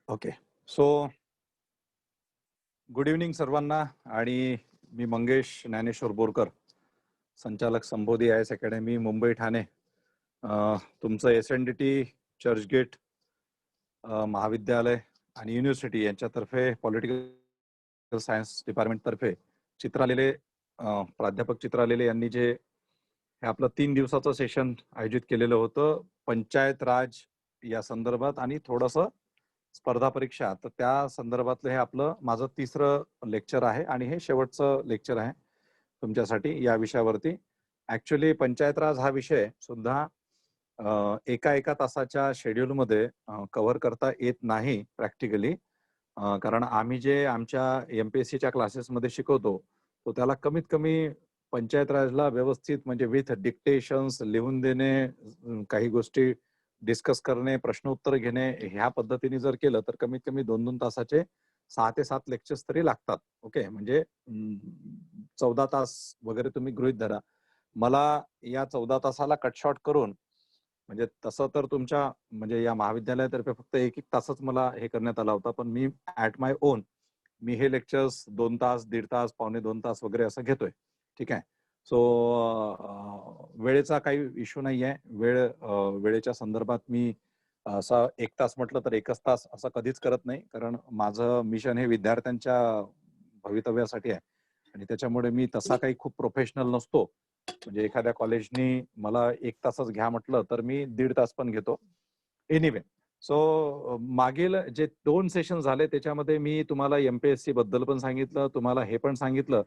Okay. So good evening सर्वांना. आणि मी मंगेश ज्ञानेश्वर बोरकर, संचालक sambodhi I S academy, Mumbai, Thane. तुमचं SNDT चर्चगेट महाविद्यालय आणि युनिव्हर्सिटी यांच्यातर्फे पॉलिटिकल सायन्स डिपार्टमेंट तर्फे चित्रालेले प्राध्यापक चित्रालेले यांनी जे हे आपलं 3 दिवसाचं सेशन आयोजित केलेलं होतं पंचायत राज या संदर्भात आणि थोडंसं स्पर्धा परीक्षा, तर त्या संदर्भातलं हे आपलं माझं 3रं लेक्चर आहे आणि हे शेवटचं लेक्चर आहे तुमच्यासाठी या विषयावरती. ऍक्च्युली पंचायत राज हा विषय सुद्धा एका तासाच्या शेड्यूलमध्ये कव्हर करता येत नाही प्रॅक्टिकली. कारण आम्ही जे आमच्या MPSCच्या क्लासेसमध्ये शिकवतो तो त्याला कमीत कमी पंचायत राजला व्यवस्थित म्हणजे विथ डिक्टेशन्स लिहून देणे, काही गोष्टी डिस्कस करणे, प्रश्न उत्तर घेणे, ह्या पद्धतीने जर केलं तर कमीत कमी 2-2 तासाचे 6 ते 7 लेक्चर्स तरी लागतात. ओके, म्हणजे 14 तास वगैरे तुम्ही गृहीत धरा. मला या 14 तासाला कट शॉर्ट करून, म्हणजे तसं तर तुमच्या म्हणजे या महाविद्यालयातर्फे फक्त 1-1 तासच मला हे करण्यात आला होता, पण मी ऍट माय ओन मी हे लेक्चर्स 2 तास, 1.5 तास, पावणे 2 तास वगैरे असं घेतोय. ठीक आहे. सो वेळेचा काही इश्यू नाहीये. वेळेच्या संदर्भात मी असा 1 तास म्हटलं तर 1च तास असं कधीच करत नाही, कारण माझं मिशन हे विद्यार्थ्यांच्या भवितव्यासाठी आहे आणि त्याच्यामुळे मी तसा काही खूप प्रोफेशनल नसतो. म्हणजे एखाद्या कॉलेजनी मला 1 तासच घ्या म्हटलं तर मी 1.5 तास पण घेतो. एनिवे, सो मागील जे 2 सेशन झाले त्याच्यामध्ये मी तुम्हाला MPSC बद्दल पण सांगितलं, तुम्हाला हे पण सांगितलं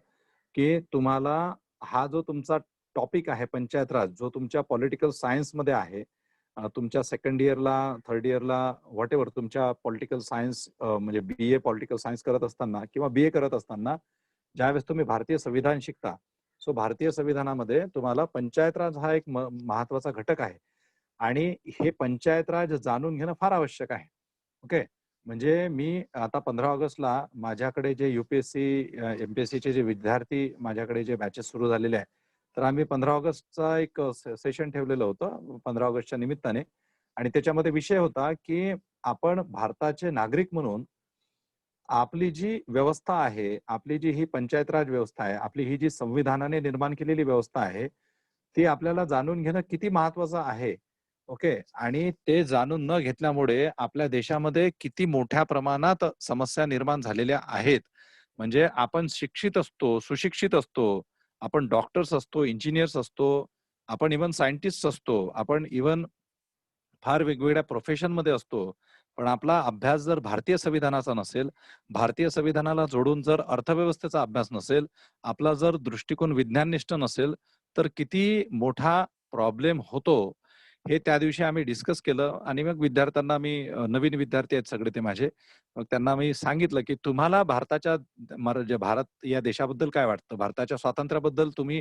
की तुम्हाला हा जो तुमचा टॉपिक आहे पंचायत राज, जो तुमच्या पॉलिटिकल सायन्समध्ये आहे, तुमच्या सेकंड इयरला, थर्ड इयरला, व्हॉटएव्हर तुमच्या पॉलिटिकल सायन्स म्हणजे BA पॉलिटिकल सायन्स करत असताना किंवा BA करत असताना ज्यावेळेस तुम्ही भारतीय संविधान शिकता, सो भारतीय संविधानामध्ये तुम्हाला पंचायत राज हा एक महत्वाचा घटक आहे आणि हे पंचायत राज जाणून घेणं फार आवश्यक आहे. ओके, म्हणजे मी आता 15 ऑगस्टला माझ्याकडे जे UPSC MPSCचे जे विद्यार्थी माझ्याकडे जे बॅचेस सुरू झालेले आहेत, तर आम्ही 15 ऑगस्टचा एक सेशन ठेवलेलं होतं 15 ऑगस्टच्या निमित्ताने आणि त्याच्यामध्ये विषय होता की आपण भारताचे नागरिक म्हणून आपली जी व्यवस्था आहे, आपली जी ही पंचायत राज व्यवस्था आहे, आपली ही जी संविधानाने निर्माण केलेली व्यवस्था आहे, ती आपल्याला जाणून घेणं किती महत्वाचं आहे. ओके, आणि ते जाणून न घेतल्यामुळे आपल्या देशामध्ये किती मोठ्या प्रमाणात समस्या निर्माण झालेल्या आहेत. म्हणजे आपण शिक्षित असतो, सुशिक्षित असतो, आपण डॉक्टर्स असतो, इंजिनियर्स असतो, आपण इव्हन सायंटिस्ट असतो, आपण इव्हन फार वेगवेगळ्या प्रोफेशनमध्ये असतो. पण आपला अभ्यास जर भारतीय संविधानाचा नसेल, भारतीय संविधानाला जोडून जर अर्थव्यवस्थेचा अभ्यास नसेल, आपला जर दृष्टिकोन विज्ञाननिष्ठ नसेल, तर किती मोठा प्रॉब्लेम होतो, हे त्या दिवशी आम्ही डिस्कस केलं आणि मग विद्यार्थ्यांना मी नवीन विद्यार्थी आहेत सगळे ते माझे. मग त्यांना मी सांगितलं, की तुम्हाला भारताच्या जे भारत या देशाबद्दल काय वाटतं? भारताच्या स्वातंत्र्याबद्दल तुम्ही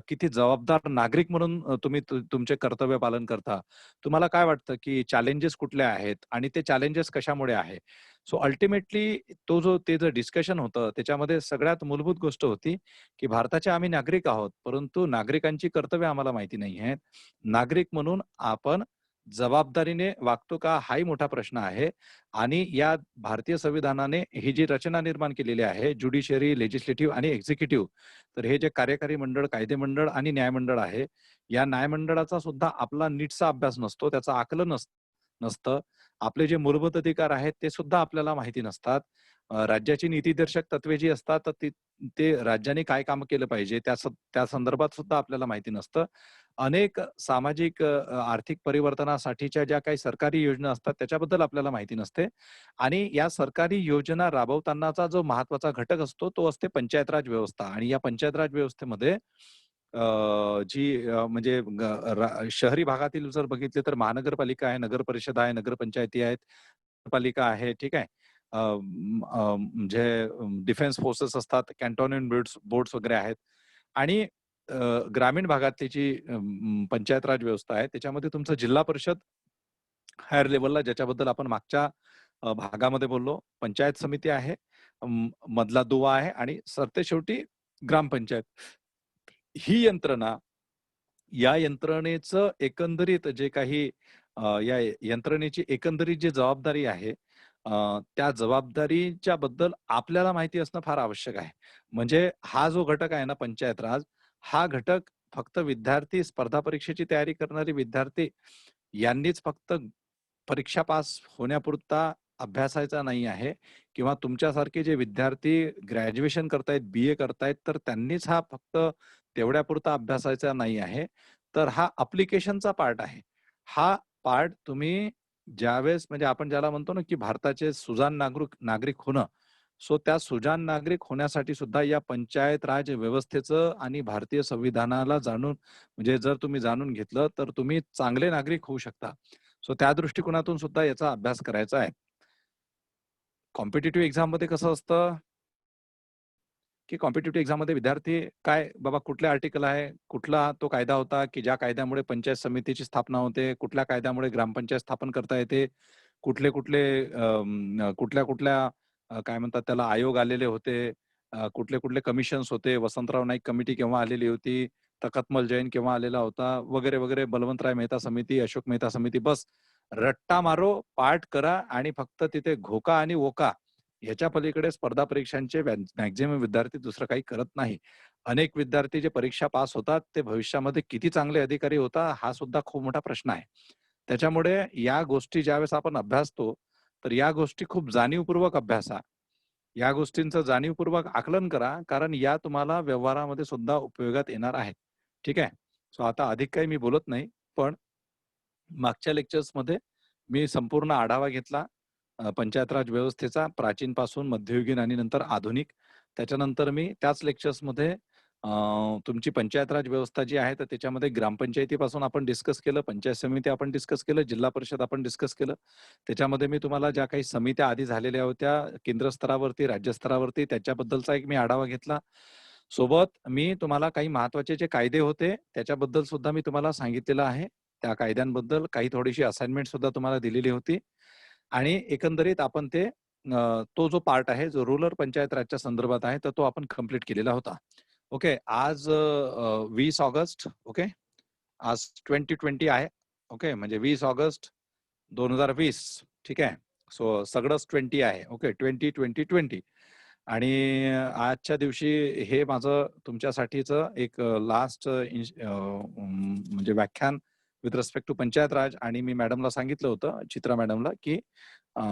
किती जबाबदार नागरिक म्हणून तुम्ही तुमचे कर्तव्य पालन करता? तुम्हाला काय वाटतं की चॅलेंजेस कुठले आहेत आणि ते चॅलेंजेस कशामुळे आहे? सो अल्टिमेटली ते जे डिस्कशन होतं त्याच्यामध्ये सगळ्यात मूलभूत गोष्ट होती की भारताचे आम्ही नागरिक आहोत, परंतु नागरिकांची कर्तव्य आम्हाला माहिती नाही आहेत. नागरिक म्हणून आपण जबाबदारीने वागतो का, हाही मोठा प्रश्न आहे. आणि या भारतीय संविधानाने ही जी रचना निर्माण केलेली आहे, ज्युडिशियरी, लेजिस्लेटिव्ह आणि एक्झिक्युटिव्ह, तर हे जे कार्यकारी मंडळ, कायदे मंडळ आणि न्यायमंडळ आहे, या न्यायमंडळाचा सुद्धा आपला नीटचा अभ्यास नसतो, त्याचं आकलन नसतं. आपले जे मूलभूत अधिकार आहेत ते सुद्धा आपल्याला माहिती नसतात. राज्याची नीतिदर्शक तत्वे जी असतात तर ते राज्याने काय काम केलं पाहिजे त्या संदर्भात सुद्धा आपल्याला माहिती नसतं. अनेक सामाजिक आर्थिक परिवर्तनासाठीच्या ज्या काही सरकारी योजना असतात त्याच्याबद्दल आपल्याला माहिती नसते आणि या सरकारी योजना राबवतानाचा जो महत्वाचा घटक असतो तो असते पंचायत राज व्यवस्था. आणि या पंचायत राज व्यवस्थेमध्ये म्हणजे शहरी भागातील जर बघितले तर महानगरपालिका आहे, नगर परिषद आहे, नगरपंचायती आहेत, पालिका आहे, ठीक आहे. म्हणजे डिफेन्स फोर्सेस असतात, कॅन्टोन्मेंट बोर्ड्स वगैरे आहेत आणि ग्रामीण भागातली जी पंचायत राज व्यवस्था आहे त्याच्यामध्ये तुमचं जिल्हा परिषद हायर लेवलला, ज्याच्याबद्दल आपण मागच्या भागामध्ये बोललो, पंचायत समिती आहे, मधला दुवा आहे आणि सरतेशेवटी ग्रामपंचायत. ही यंत्रणा, या यंत्रणेचं एकंदरीत जे काही या यंत्रणेची एकंदरीत जी जबाबदारी आहे, त्या जबाबदारीच्या बद्दल आपल्याला माहिती असणं फार आवश्यक आहे. म्हणजे हा जो घटक आहे ना पंचायत राज, हा घटक फक्त विद्यार्थी, स्पर्धा परीक्षेची तयारी करणारे विद्यार्थी यांनीच फक्त परीक्षा पास होण्यापुरता अभ्यासायचा नाही आहे किंवा तुमच्यासारखे जे विद्यार्थी ग्रॅज्युएशन करतायत, बी-ए करतायत, तर त्यांनीच हा फक्त तेवढ्यापुरता अभ्यासायचा नाही आहे. तर हा ॲप्लिकेशनचा पार्ट आहे. हा पार्ट तुम्ही ज्यावेळेस म्हणजे आपण ज्याला म्हणतो ना, की भारताचे सुजाण नागरिक होणं. सो त्या सुजाण नागरिक होण्यासाठी सुद्धा या पंचायत राज व्यवस्थेचं आणि भारतीय संविधानाला जाणून म्हणजे जर तुम्ही जाणून घेतलं, तर तुम्ही चांगले नागरिक होऊ शकता. सो त्या दृष्टिकोनातून सुद्धा याचा अभ्यास करायचा आहे. कॉम्पिटिटिव्ह एक्झाममध्ये कसं असतं, की कॉम्पिटिटिव्ह एक्झाममध्ये विद्यार्थी काय बाबा कुठले आर्टिकल आहे, कुठला तो कायदा होता, की ज्या कायद्यामुळे पंचायत समितीची स्थापना होते, कुठल्या कायद्यामुळे ग्रामपंचायत स्थापन करता येते, कुठले-कुठले कुठल्या-कुठल्या काय म्हणतात त्याला आयोग आलेले होते, कुठले-कुठले कमिशन्स होते, वसंतराव नाईक कमिटी केव्हा आलेली होती, तखतमल जैन केव्हा आलेला होता, वगैरे, वगैरे, बलवंतराय मेहता समिती, अशोक मेहता समिती. बस रट्टा मारो, पाठ करा आणि फक्त तिथे घोका आणि ओका ह्याच्या पलीकडे स्पर्धा परीक्षांचे मॅक्झिमम विद्यार्थी दुसरं काही करत नाही. अनेक विद्यार्थी जे परीक्षा पास होतात, ते भविष्यामध्ये किती चांगले अधिकारी होतात, हा सुद्धा खूप मोठा प्रश्न आहे. त्याच्यामुळे या गोष्टी ज्यावेळेस आपण अभ्यासतो, तर या गोष्टी खूप जाणीवपूर्वक अभ्यासा. या गोष्टींचं जाणीवपूर्वक आकलन करा, कारण या तुम्हाला व्यवहारामध्ये सुद्धा उपयोगात येणार आहेत. ठीक आहे? सो आता अधिक काही मी बोलत नाही, पण मागच्या लेक्चर्समध्ये मी संपूर्ण आढावा घेतला पंचायत राज व्यवस्थेचा प्राचीनपासून मध्ययुगीन आणि नंतर आधुनिक. त्याच्यानंतर मी त्याच लेक्चर्समध्ये तुमची पंचायत राज व्यवस्था जी आहे, तर त्याच्यामध्ये ग्रामपंचायतीपासून आपण डिस्कस केलं, पंचायत समिती आपण डिस्कस केलं, जिल्हा परिषद आपण डिस्कस केलं. त्याच्यामध्ये मी तुम्हाला ज्या काही समित्या आधी झालेल्या होत्या केंद्र स्तरावरती, राज्य स्तरावरती त्याच्याबद्दलचा एक मी आढावा घेतला. सोबत मी तुम्हाला काही महत्त्वाचे जे कायदे होते, त्याच्याबद्दल सुद्धा मी तुम्हाला सांगितलेलं आहे. त्या कायद्यांबद्दल काही थोडीशी असाइनमेंट सुद्धा तुम्हाला दिलेली होती आणि एकंदरीत आपण ते तो जो पार्ट आहे, जो रूरल पंचायत राजच्या संदर्भात आहे, तर तो आपण कंप्लीट केलेला होता. ओके. आज 20 ऑगस्ट ओके. आज 2020 आहे. ओके. म्हणजे 20 ऑगस्ट 2020 ठीक आहे. सो सगळंच 20 आहे. ओके. 20-20-20 आणि आजच्या दिवशी हे माझं तुमच्यासाठीचं एक लास्ट म्हणजे व्याख्यान विथ रिस्पेक्ट टू पंचायत राज आणि मी मॅडमला सांगितलं होतं, चित्रा मॅडमला, की अ,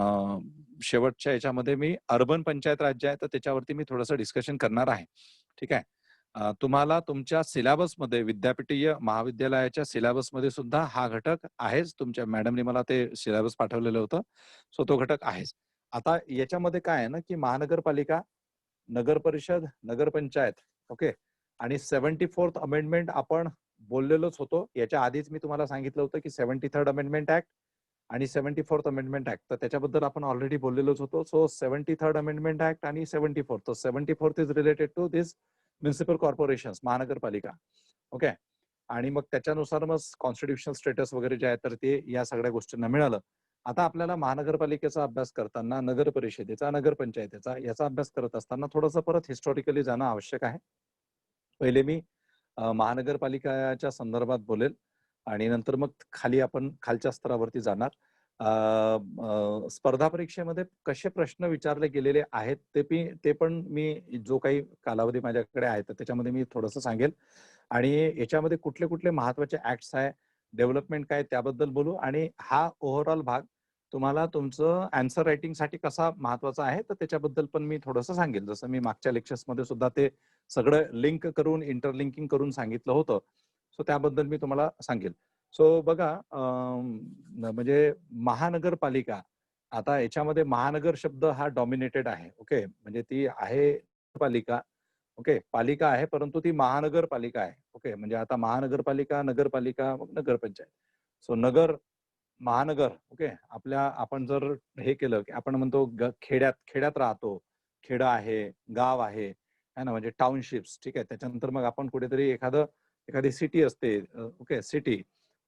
शेवटच्या याच्यामध्ये मी अर्बन पंचायत राज जे आहे, तर त्याच्यावरती मी थोडंसं डिस्कशन करणार आहे. ठीक आहे. तुम्हाला तुमच्या सिलेबसमध्ये विद्यापीठीय महाविद्यालयाच्या सिलेबसमध्ये सुद्धा हा घटक आहेच. तुमच्या मॅडमने मला ते सिलेबस पाठवलेलं होतं. सो तो घटक आहेच. आता याच्यामध्ये काय आहे ना, की महानगरपालिका, नगर परिषद, नगरपंचायत ओके आणि 74th अमेंडमेंट आपण बोललेलोच होतो. याच्या आधीच मी तुम्हाला सांगितलं होतं, की 73rd अमेंडमेंट ॲक्ट आणि 74th अमेंडमेंट ॲक्ट तर त्याच्याबद्दल आपण ऑलरेडी बोललेलोच होतो. सो 73rd अमेंडमेंट ॲक्ट आणि 74th. तर 74th is related to this municipal corporations, महानगरपालिका. ओके. आणि मग त्याच्यानुसार मग कॉन्स्टिट्यूशनल स्टेटस वगैरे जे आहे, तर ते या सगळ्या गोष्टींना मिळालं. आता आपल्याला महानगरपालिकेचा अभ्यास करताना, नगर परिषदेचा, नगरपंचायतीचा याचा अभ्यास करत असताना थोडंसं परत हिस्टॉरिकली जाणं आवश्यक आहे. पहिले मी महानगरपालिकाच्या संदर्भात बोलेल आणि नंतर मग खाली आपण खालच्या स्तरावरती जाणार. अ, स्पर्धा परीक्षेमध्ये कसे प्रश्न विचारले गेलेले आहेत ते पण मी जो काही कालावधी माझ्याकडे आहे तर त्याच्यामध्ये मी थोडंसं सांगेल आणि याच्यामध्ये कुठले-कुठले महत्त्वाचे ॲक्ट्स आहे, डेव्हलपमेंट काय त्याबद्दल बोलू आणि हा ओव्हरऑल भाग तुम्हाला तुमचं ॲन्सर रायटिंगसाठी कसा महत्त्वाचा आहे, तर त्याच्याबद्दल पण मी थोडंसं सांगेल. जसं मी मागच्या लेक्चर्समध्ये सुद्धा ते सगळं लिंक करून, इंटरलिंकिंग करून सांगितलं होतं. सो त्याबद्दल मी तुम्हाला सांगेल. सो बघा म्हणजे महानगरपालिका, आता याच्यामध्ये महानगर शब्द हा डॉमिनेटेड आहे. ओके. म्हणजे ती आहे पालिका. ओके. पालिका आहे, परंतु ती महानगरपालिका आहे. ओके. म्हणजे आता महानगरपालिका, नगरपालिका, मग नगरपंचायत. सो नगर, महानगर ओके. आपण जर हे केलं, की आपण म्हणतो खेड्यात खेड्यात राहतो. खेडं आहे, गाव आहे, है ना, म्हणजे टाउनशिप्स ठीक आहे. त्याच्यानंतर मग आपण कुठेतरी एखादी सिटी असते ओके सिटी.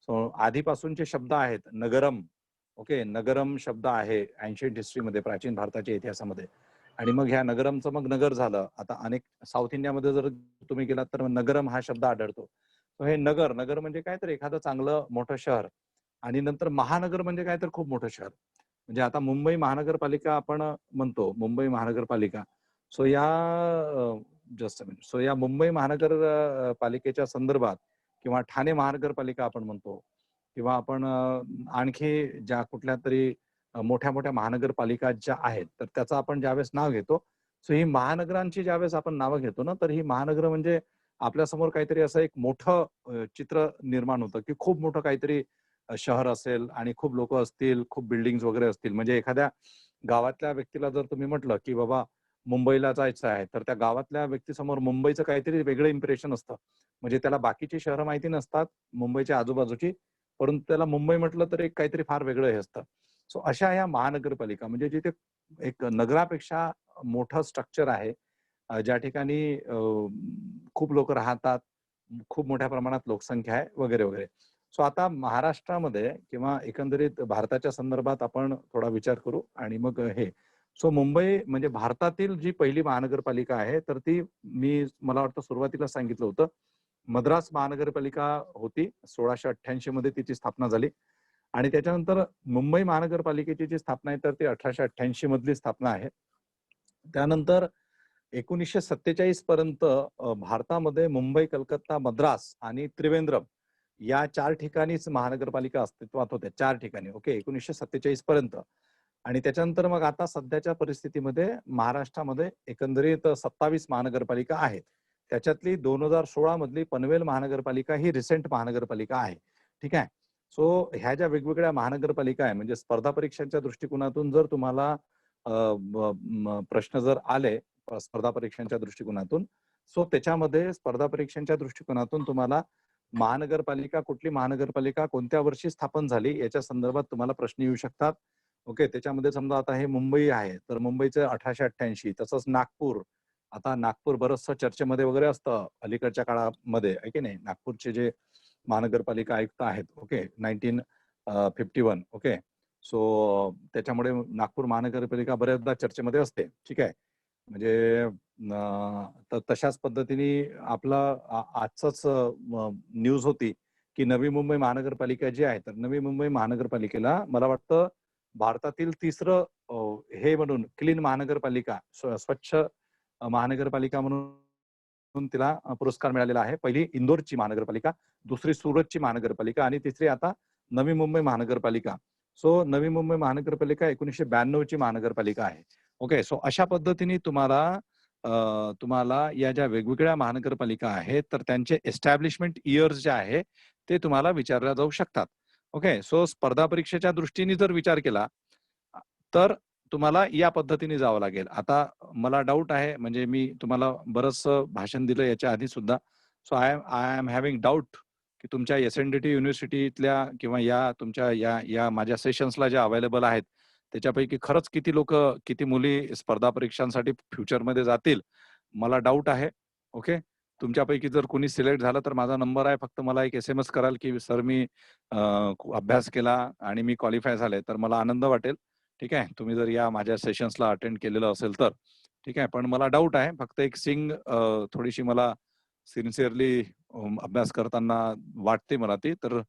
सो आधीपासूनचे शब्द आहेत नगरम ओके. नगरम शब्द आहे एन्शियंट हिस्ट्रीमध्ये, प्राचीन भारताच्या इतिहासामध्ये आणि मग ह्या नगरमचं मग नगर झालं. आता अनेक साऊथ इंडियामध्ये जर तुम्ही गेलात तर नगरम हा शब्द आढळतो. सो हे नगर, नगर म्हणजे काय तर एखादं चांगलं मोठं शहर आणि नंतर महानगर म्हणजे काय तर खूप मोठं शहर. म्हणजे आता मुंबई महानगरपालिका आपण म्हणतो, मुंबई महानगरपालिका. सो या जस्ट अ मिनिट. सो या मुंबई पालिकेच्या संदर्भात किंवा ठाणे महानगरपालिका आपण म्हणतो किंवा आपण आणखी ज्या कुठल्यातरी मोठ्या-मोठ्या महानगरपालिका ज्या आहेत, तर त्याचं आपण ज्यावेळेस नाव घेतो, सो ही महानगरांची ज्यावेळेस आपण नावं घेतो ना, तर ही महानगरं म्हणजे आपल्यासमोर काहीतरी असं एक मोठं चित्र निर्माण होतं, की खूप मोठं काहीतरी शहर असेल आणि खूप लोकं असतील, खूप बिल्डिंग्स वगैरे असतील. म्हणजे एखाद्या गावातल्या व्यक्तीला जर तुम्ही म्हटलं, की बाबा मुंबईला जायचं आहे, तर त्या गावातल्या व्यक्तीसमोर मुंबईचं काहीतरी वेगळं इम्प्रेशन असतं. म्हणजे त्याला बाकीची शहरं माहिती नसतात, मुंबईच्या आजूबाजूची, परंतु त्याला मुंबई म्हटलं तर एक काहीतरी फार वेगळं हे असतं. सो अशा ह्या महानगरपालिका म्हणजे जिथे एक नगरापेक्षा मोठं स्ट्रक्चर आहे, ज्या ठिकाणी खूप लोकं राहतात, खूप मोठ्या प्रमाणात लोकसंख्या आहे वगैरे, वगैरे. सो आता महाराष्ट्रामध्ये किंवा एकंदरीत भारताच्या संदर्भात आपण थोडा विचार करू आणि मग हे. सो मुंबई म्हणजे भारतातील जी पहिली महानगरपालिका आहे, तर ती मला वाटतं सुरुवातीला सांगितलं होतं. मद्रास महानगरपालिका होती. 1688 मध्ये तिची स्थापना झाली आणि त्याच्यानंतर मुंबई महानगरपालिकेची जी स्थापना आहे, तर ती 1888 मधली स्थापना आहे. त्यानंतर 1947 पर्यंत भारतामध्ये मुंबई, कलकत्ता, मद्रास आणि त्रिवेंद्रम या 4 ठिकाणीच महानगरपालिका अस्तित्वात होत्या. 4 ठिकाणी. ओके. 1947 पर्यंत. आणि त्याच्यानंतर मग आता सध्याच्या परिस्थितीमध्ये महाराष्ट्रामध्ये एकंदरीत 27 महानगरपालिका आहेत. त्याच्यातली 2016 मधली पनवेल महानगरपालिका ही रिसेंट महानगरपालिका आहे. ठीक आहे. सो ह्या ज्या वेगवेगळ्या महानगरपालिका आहे म्हणजे स्पर्धा परीक्षांच्या दृष्टिकोनातून जर तुम्हाला प्रश्न जर आले स्पर्धा परीक्षांच्या दृष्टिकोनातून, सो त्याच्यामध्ये स्पर्धा परीक्षांच्या दृष्टिकोनातून तुम्हाला कुठली महानगरपालिका कोणत्या वर्षी स्थापन झाली याच्या संदर्भात तुम्हाला प्रश्न येऊ शकतात. ओके. त्याच्यामध्ये समजा आता हे मुंबई आहे, तर मुंबईचं 1888 तसंच नागपूर. आता नागपूर बरचसं चर्चेमध्ये वगैरे असतं अलीकडच्या काळामध्ये, आहे की नाही? नागपूरचे जे महानगरपालिका आयुक्त आहेत, ओके, 1951. ओके. सो त्याच्यामुळे नागपूर महानगरपालिका बऱ्याचदा चर्चेमध्ये असते. ठीक आहे. म्हणजे तर तशाच पद्धतीने आपला आजचाच न्यूज होती, की नवी मुंबई महानगरपालिका जी आहे, तर नवी मुंबई महानगरपालिकेला मला वाटतं भारतातील 3रं हे म्हणून क्लीन महानगरपालिका, स्वच्छ महानगरपालिका म्हणून तिला पुरस्कार मिळालेला आहे. पहिली इंदोरची महानगरपालिका, दुसरी सुरतची महानगरपालिका आणि तिसरी आता नवी मुंबई महानगरपालिका. सो नवी मुंबई महानगरपालिका 1992 ची महानगरपालिका आहे. ओके. सो अशा पद्धतीने तुम्हाला या ज्या वेगवेगळ्या महानगरपालिका आहेत, तर त्यांचे एस्टॅब्लिशमेंट इयर्स जे आहे, ते तुम्हाला विचारल्या जाऊ शकतात. ओके. सो स्पर्धा परीक्षेच्या दृष्टीने जर विचार केला, तर तुम्हाला या पद्धतीने जावं लागेल. आता मला डाऊट आहे, म्हणजे मी तुम्हाला बरचसं भाषण दिलं याच्या आधी सुद्धा. So I am having doubt की तुमच्या एस-एन-डी-टी युनिव्हर्सिटीतल्या किंवा या तुमच्या या माझ्या सेशन्सला ज्या अवेलेबल आहेत, त्याच्यापैकी खरंच किती लोकं, किती मुली स्पर्धा परीक्षांसाठी फ्युचरमध्ये जातील, मला डाऊट आहे. ओके. तुमच्यापैकी जर कोणी सिलेक्ट झालं, तर माझा नंबर आहे. फक्त मला एक एस-एम-एस कराल, की "सर, मी अभ्यास केला आणि मी क्वालिफाय झाले." तर मला आनंद वाटेल. ठीक आहे. तुम्ही जर या माझ्या सेशन्सला अटेंड केलेलं असेल तर. ठीक आहे. पण मला डाऊट आहे. फक्त एक थोडीशी मला सिन्सिअरली अभ्यास करताना वाटते मला ती. तर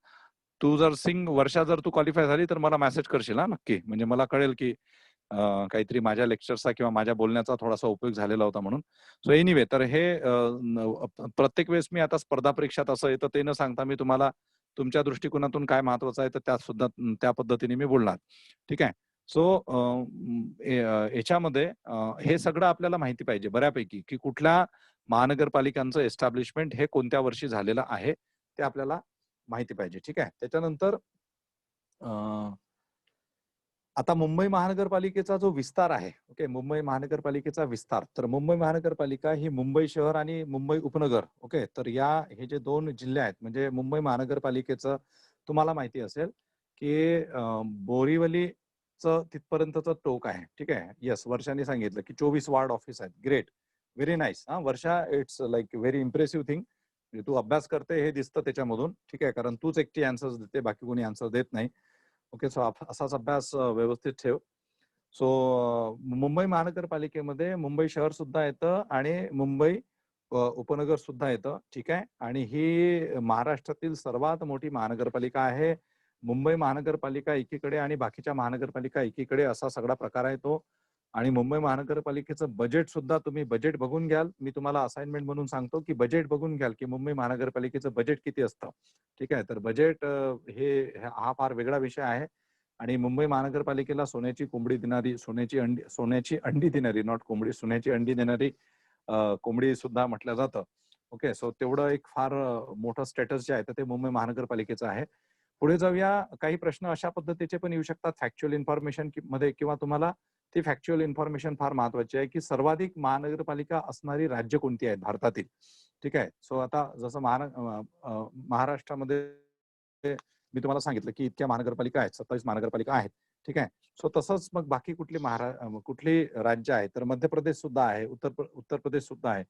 तू जर वर्षा जर तू क्वालिफाय झाली, तर मला मेसेज करशील हां, नक्की. म्हणजे मला कळेल, की काहीतरी माझ्या लेक्चरचा किंवा माझ्या बोलण्याचा थोडासा उपयोग झालेला होता म्हणून. सो एनिवे तर हे प्रत्येक वेळेस मी आता स्पर्धा परीक्षात असं येतं ते न सांगता मी तुम्हाला तुमच्या दृष्टिकोनातून काय महत्वाचं आहे, तर त्यात सुद्धा त्या पद्धतीने मी बोलणार. ठीक आहे. सो याच्यामध्ये हे सगळं आपल्याला माहिती पाहिजे बऱ्यापैकी, की कुठल्या महानगरपालिकांचं एस्टॅब्लिशमेंट हे कोणत्या वर्षी झालेलं आहे, ते आपल्याला माहिती पाहिजे. ठीक आहे. त्याच्यानंतर आता मुंबई महानगरपालिकेचा जो विस्तार आहे, ओके, मुंबई महानगरपालिकेचा विस्तार. तर मुंबई महानगरपालिका ही मुंबई शहर आणि मुंबई उपनगर, ओके. तर हे जे 2 जिल्हे आहेत, म्हणजे मुंबई महानगरपालिकेचं तुम्हाला माहिती असेल, की बोरिवलीचं तिथपर्यंतचं टोक आहे. ठीक आहे. येस, वर्षाने सांगितलं, की 24 वार्ड ऑफिस आहेत. Great. Very nice. Varsha, it's like very impressive thing. म्हणजे तू अभ्यास करते हे दिसतं त्याच्यामधून. ठीक आहे. कारण तूच एकटी आन्सर्स देते, बाकी कोणी आन्सर देत नाही. ओके. सो असाच अभ्यास व्यवस्थित ठेव. सो मुंबई महानगरपालिकेमध्ये मुंबई शहर सुद्धा येतं आणि मुंबई उपनगर सुद्धा येतं. ठीक आहे. आणि ही महाराष्ट्रातील सर्वात मोठी महानगरपालिका आहे. मुंबई महानगरपालिका एकीकडे आणि बाकीच्या महानगरपालिका एकीकडे असा सगळा प्रकार आहे तो. आणि मुंबई महानगरपालिकेचं बजेट सुद्धा तुम्ही बजेट बघून घ्याल. मी तुम्हाला असाइनमेंट म्हणून सांगतो की बजेट बघून घ्याल की मुंबई महानगरपालिकेचं बजेट किती असतं. ठीक आहे. तर बजेट हा फार वेगळा विषय आहे. आणि मुंबई महानगरपालिकेला सोन्याची कोंबडी देणारी, सोन्याची अंडी देणारी, नॉट कोंबडी, सोन्याची अंडी देणारी कोंबडी सुद्धा म्हटलं जातं. ओके. सो तेवढं एक फार मोठं स्टेटस जे आहे तर ते मुंबई महानगरपालिकेचं आहे. पुढे जाऊया. काही प्रश्न अशा पद्धतीचे पण येऊ शकतात फॅक्च्युअल इन्फॉर्मेशन मध्ये, किंवा तुम्हाला ती फॅक्च्युअल इन्फॉर्मेशन फार महत्वाची आहे की सर्वाधिक महानगरपालिका असणारी राज्य कोणती आहेत भारतातील. ठीक आहे. सो आता जसं महाराष्ट्रामध्ये मी तुम्हाला सांगितलं की इतक्या महानगरपालिका आहेत, 27 महानगरपालिका आहेत. ठीक आहे. सो तसंच मग बाकी कुठली राज्य आहे, तर मध्य प्रदेश सुद्धा आहे, उत्तर प्रदेश सुद्धा आहे,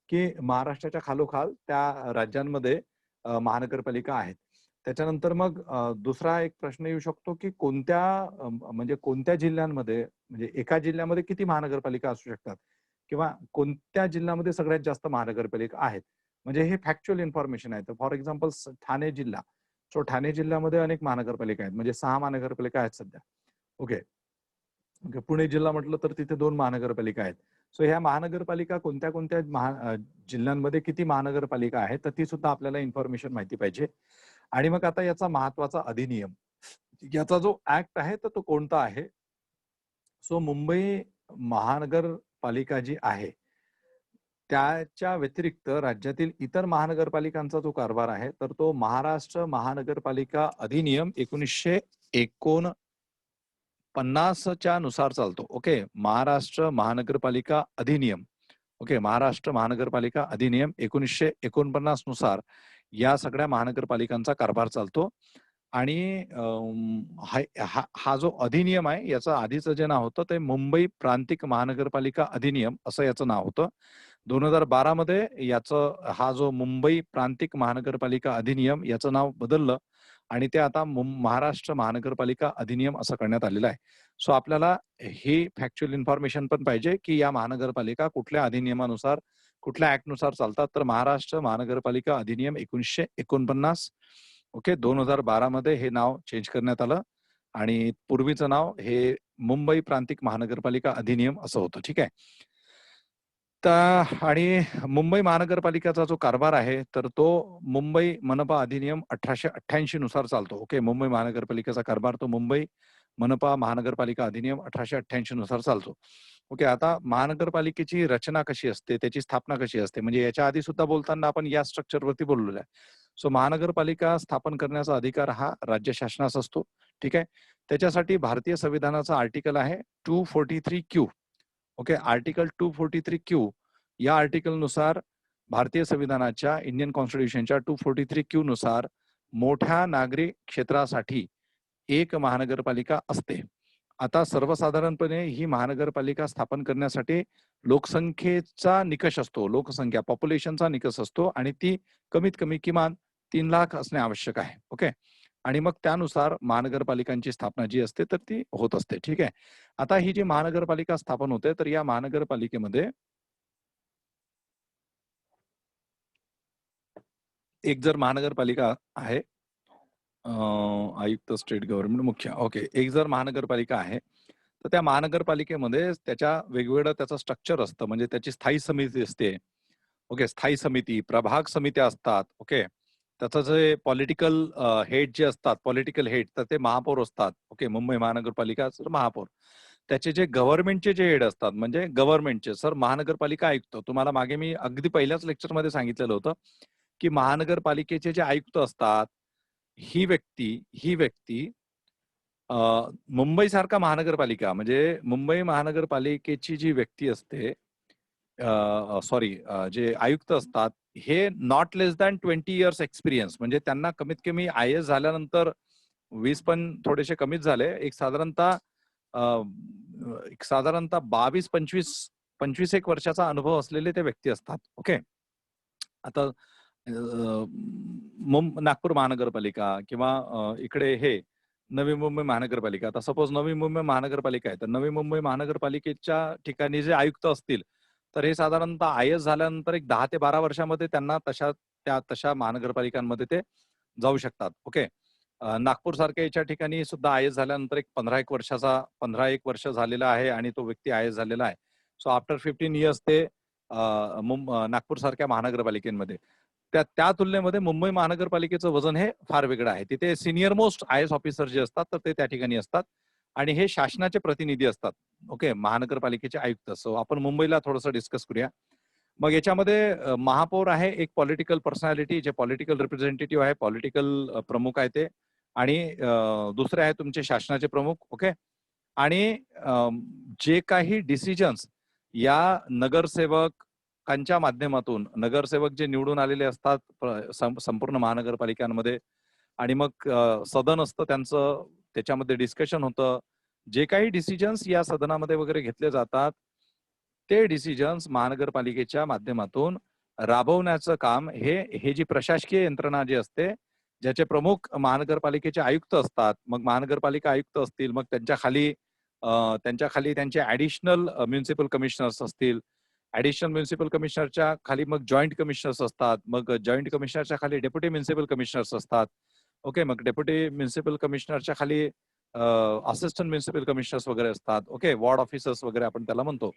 की महाराष्ट्राच्या खालोखाल त्या राज्यांमध्ये महानगरपालिका आहेत. त्याच्यानंतर मग दुसरा एक प्रश्न येऊ शकतो की कोणत्या जिल्ह्यांमध्ये, म्हणजे एका जिल्ह्यामध्ये किती महानगरपालिका असू शकतात, किंवा कोणत्या जिल्ह्यामध्ये सगळ्यात जास्त महानगरपालिका आहेत. म्हणजे हे फॅक्च्युअल इन्फॉर्मेशन आहे. तर फॉर एक्झाम्पल ठाणे जिल्हा. सो ठाणे जिल्ह्यामध्ये अनेक महानगरपालिका आहेत, म्हणजे 6 महानगरपालिका आहेत सध्या. ओके. पुणे जिल्हा म्हटलं तर तिथे 2 महानगरपालिका आहेत. सो ह्या महानगरपालिका कोणत्या जिल्ह्यांमध्ये किती महानगरपालिका आहेत, तर ती सुद्धा आपल्याला इन्फॉर्मेशन माहिती पाहिजे. आणि मग आता याचा महत्वाचा अधिनियम, याचा जो ऍक्ट आहे तर तो कोणता आहे. सो मुंबई महानगरपालिका जी आहे त्याच्या व्यतिरिक्त राज्यातील इतर महानगरपालिकांचा जो कारभार आहे तर तो महाराष्ट्र महानगरपालिका अधिनियम 1949च्या नुसार चालतो. ओके. महाराष्ट्र महानगरपालिका अधिनियम. ओके. महाराष्ट्र महानगरपालिका अधिनियम 1949 नुसार या सगळ्या महानगरपालिकांचा कारभार चालतो. आणि हा जो अधिनियम आहे याचं आधीचं जे नाव होतं ते मुंबई प्रांतिक महानगरपालिका अधिनियम असं याचं नाव होतं. 2012 मध्ये हा जो मुंबई प्रांतिक महानगरपालिका अधिनियम याचं नाव बदललं आणि ते आता महाराष्ट्र महानगरपालिका अधिनियम असं करण्यात आलेलं आहे. सो आपल्याला ही फॅक्च्युअल इन्फॉर्मेशन पण पाहिजे की या महानगरपालिका कुठल्या अधिनियमानुसार, कुठल्या ऍक्टनुसार चालतात. तर महाराष्ट्र महानगरपालिका अधिनियम 1949. ओके. 2012 मध्ये हे नाव चेंज करण्यात आलं आणि पूर्वीचं नाव हे मुंबई प्रांतिक महानगरपालिका अधिनियम असं होतं. ठीक आहे. आणि मुंबई महानगरपालिकेचा जो कारभार आहे तर तो मुंबई मनपा अधिनियम 1888 नुसार चालतो. ओके. मुंबई महानगरपालिकेचा कारभार तो मुंबई मनपा महानगरपालिका अधिनियम 1888 नुसार चालतो. ओके. आता महानगरपालिकेची रचना कशी असते, त्याची स्थापना कशी असते, म्हणजे याच्या आधी सुद्धा बोलताना आपण या स्ट्रक्चरवरती बोललेलो आहे. सो महानगरपालिका स्थापन करण्याचा अधिकार हा राज्य शासनास असतो. ठीक आहे. त्याच्यासाठी भारतीय संविधानाचा आर्टिकल आहे 243Q. ओके. आर्टिकल 243Q या आर्टिकल नुसार भारतीय संविधानाच्या इंडियन कॉन्स्टिट्यूशनच्या 243Q नुसार मोठ्या नागरी क्षेत्रासाठी एक महानगरपालिका असते. आता सर्वसाधारणपणे ही महानगरपालिका स्थापन करण्यासाठी लोकसंख्येचा निकष असतो, लोकसंख्या पॉप्युलेशनचा निकष असतो आणि ती कमीत कमी किमान 3 लाख असणे आवश्यक आहे. ओके. आणि मग त्यानुसार महानगरपालिकांची स्थापना जी असते तर ती होत असते. ठीक आहे. आता ही जी महानगरपालिका स्थापन होते तर या महानगरपालिकेमध्ये एक जर महानगरपालिका आहे, आयुक्त स्टेट गव्हर्नमेंट मुख्य. ओके. एक जर महानगरपालिका आहे तर त्या महानगरपालिकेमध्ये त्याचं स्ट्रक्चर असतं, म्हणजे त्याची स्थायी समिती असते. ओके. स्थायी समिती, प्रभाग समित्या असतात. ओके. त्याचं जे पॉलिटिकल हेड जे असतात, पॉलिटिकल हेड, तर ते महापौर असतात. ओके. मुंबई महानगरपालिका महापौर. त्याचे जे गव्हर्नमेंटचे जे हेड असतात, म्हणजे गव्हर्नमेंटचे सर महानगरपालिका आयुक्त. तुम्हाला मागे मी अगदी पहिल्याच लेक्चरमध्ये सांगितलेलं होतं की महानगरपालिकेचे जे आयुक्त असतात ही व्यक्ती मुंबई सारखा महानगरपालिका, म्हणजे मुंबई महानगरपालिकेची जी व्यक्ती असते, जे आयुक्त असतात हे not less than 20 years experience, म्हणजे त्यांना कमीत कमी IAS झाल्यानंतर 20 पण थोडेसे कमीच झाले, एक साधारणतः 22-25 एक वर्षाचा अनुभव असलेले ते व्यक्ती असतात. ओके. आता नागपूर महानगरपालिका किंवा इकडे हे नवी मुंबई महानगरपालिका. आता सपोज नवी मुंबई महानगरपालिका आहे तर नवी मुंबई महानगरपालिकेच्या ठिकाणी जे आयुक्त असतील तर हे साधारणतः IAS झाल्यानंतर एक 10 ते 12 वर्षामध्ये त्यांना तशा महानगरपालिकांमध्ये ते जाऊ शकतात. ओके. नागपूर सारख्या याच्या ठिकाणी सुद्धा आय एस झाल्यानंतर एक 15 एक वर्ष झालेला आहे आणि तो व्यक्ती आय एस झालेला आहे. सो आफ्टर 15 इयर्स ते नागपूर सारख्या महानगरपालिकेमध्ये त्या तुलनेमध्ये मुंबई महानगरपालिकेचं वजन हे फार वेगळं आहे. तिथे senior most I S officer जे असतात तर ते त्या ठिकाणी असतात आणि हे शासनाचे प्रतिनिधी असतात. ओके, महानगरपालिकेचे आयुक्त. सो आपण मुंबईला थोडंसं डिस्कस करूया. मग याच्यामध्ये महापौर आहे एक पॉलिटिकल पर्सनॅलिटी, जे पॉलिटिकल रिप्रेझेंटेटिव्ह आहे, पॉलिटिकल प्रमुख आहे ते. आणि दुसरे आहे तुमचे शासनाचे प्रमुख. ओके, आणि जे काही डिसिजन्स या नगरसेवकांच्या माध्यमातून, नगरसेवक जे निवडून आलेले असतात संपूर्ण महानगरपालिकांमध्ये, आणि मग सदन असतं त्यांचं, त्याच्यामध्ये डिस्कशन होतं. जे काही डिसिजन्स या सदनामध्ये वगैरे घेतले जातात ते डिसिजन्स महानगरपालिकेच्या माध्यमातून राबवण्याचं काम हे जी प्रशासकीय यंत्रणा जी असते, ज्याचे प्रमुख महानगरपालिकेचे आयुक्त असतात. मग महानगरपालिका आयुक्त असतील, मग त्यांच्या खाली त्यांचे ऍडिशनल म्युनिसिपल कमिशनर्स असतील. ऍडिशनल म्युनिसिपल कमिशनरच्या खाली मग जॉईंट कमिशनर्स असतात. मग जॉईंट कमिशनरच्या खाली डेप्युटी म्युनिसिपल कमिशनर्स असतात. ओके, मग डेप्युटी म्युनिसिपल कमिशनरच्या खाली असिस्टंट म्युनिसिपल कमिशनर्स वगैरे असतात. ओके, वॉर्ड ऑफिसर्स वगैरे आपण त्याला म्हणतो.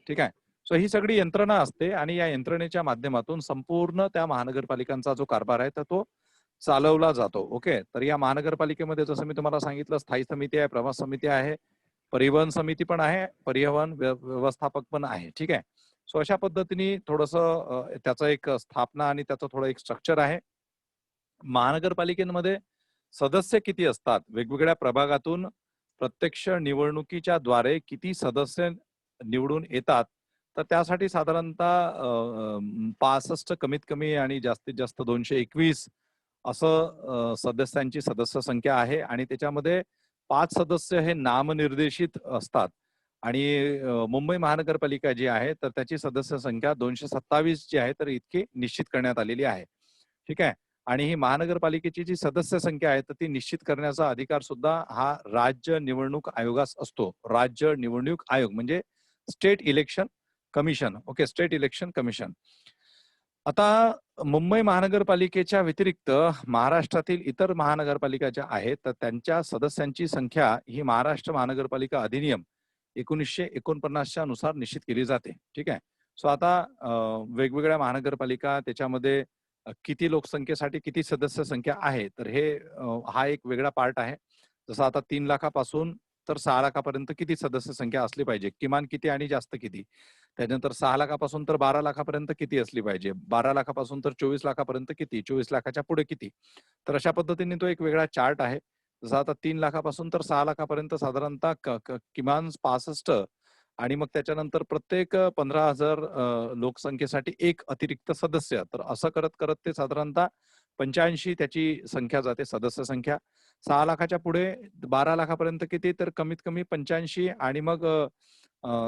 ठीक आहे. सो ही सगळी यंत्रणा असते आणि या यंत्रणेच्या माध्यमातून संपूर्ण त्या महानगरपालिकांचा जो कारभार आहे तर तो चालवला जातो. ओके, तर या महानगरपालिकेमध्ये जसं मी तुम्हाला सांगितलं, स्थायी समिती आहे, प्रवास समिती आहे, परिवहन समिती पण आहे, परिवहन व्यवस्थापक पण आहे. ठीक आहे. सो अशा पद्धतीने थोडंसं त्याचं एक स्थापना आणि त्याचं थोडं एक स्ट्रक्चर आहे. महानगरपालिकेमध्ये सदस्य किती असतात, वेगवेगळ्या प्रभागातून प्रत्यक्ष निवडणुकीच्या द्वारे किती सदस्य निवडून येतात, तर त्यासाठी साधारणतः 65 कमीत कमी आणि जास्तीत जास्त 221 असं सदस्यांची सदस्य संख्या आहे. आणि त्याच्यामध्ये 5 सदस्य हे नामनिर्देशित असतात. आणि मुंबई महानगरपालिका जी आहे तर त्याची सदस्य संख्या 227 जी आहे तर इतकी निश्चित करण्यात आलेली आहे. ठीक आहे. आणि ही महानगरपालिकेची जी सदस्य संख्या आहे तर ती निश्चित करण्याचा अधिकार सुद्धा हा राज्य निवडणूक आयोगास असतो. राज्य निवडणूक आयोग म्हणजे state election commission. Okay, state election commission. आता मुंबई महानगरपालिकेच्या व्यतिरिक्त महाराष्ट्रातील इतर महानगरपालिका ज्या आहेत तर त्यांच्या सदस्यांची संख्या ही महाराष्ट्र महानगरपालिका अधिनियम 1949च्या नुसार निश्चित केली जाते. ठीक आहे. सो आता वेगवेगळ्या महानगरपालिका त्याच्यामध्ये किती लोकसंख्येसाठी किती सदस्य संख्या आहे तर हा एक वेगळा पार्ट आहे. जसं आता 3 लाखापासून तर 6 लाखापर्यंत किती सदस्य संख्या असली पाहिजे, किमान किती आणि जास्त किती. त्यानंतर 6 लाखापासून तर 12 लाखापर्यंत किती असली पाहिजे, 12 लाखापासून तर 24 लाखापर्यंत किती, 24 लाखाच्या पुढे किती. तर अशा पद्धतीने तो एक वेगळा चार्ट आहे. जसं आता 3 लाखापासून तर 6 लाखापर्यंत साधारणतः किमान 65 आणि मग त्याच्यानंतर प्रत्येक 15,000 लोकसंख्येसाठी एक अतिरिक्त सदस्य. तर असं करत करत ते साधारणतः 85 त्याची संख्या जाते, सदस्य संख्या. 6 लाखाच्या पुढे 12 लाखापर्यंत किती, तर कमीत कमी 85. आणि मग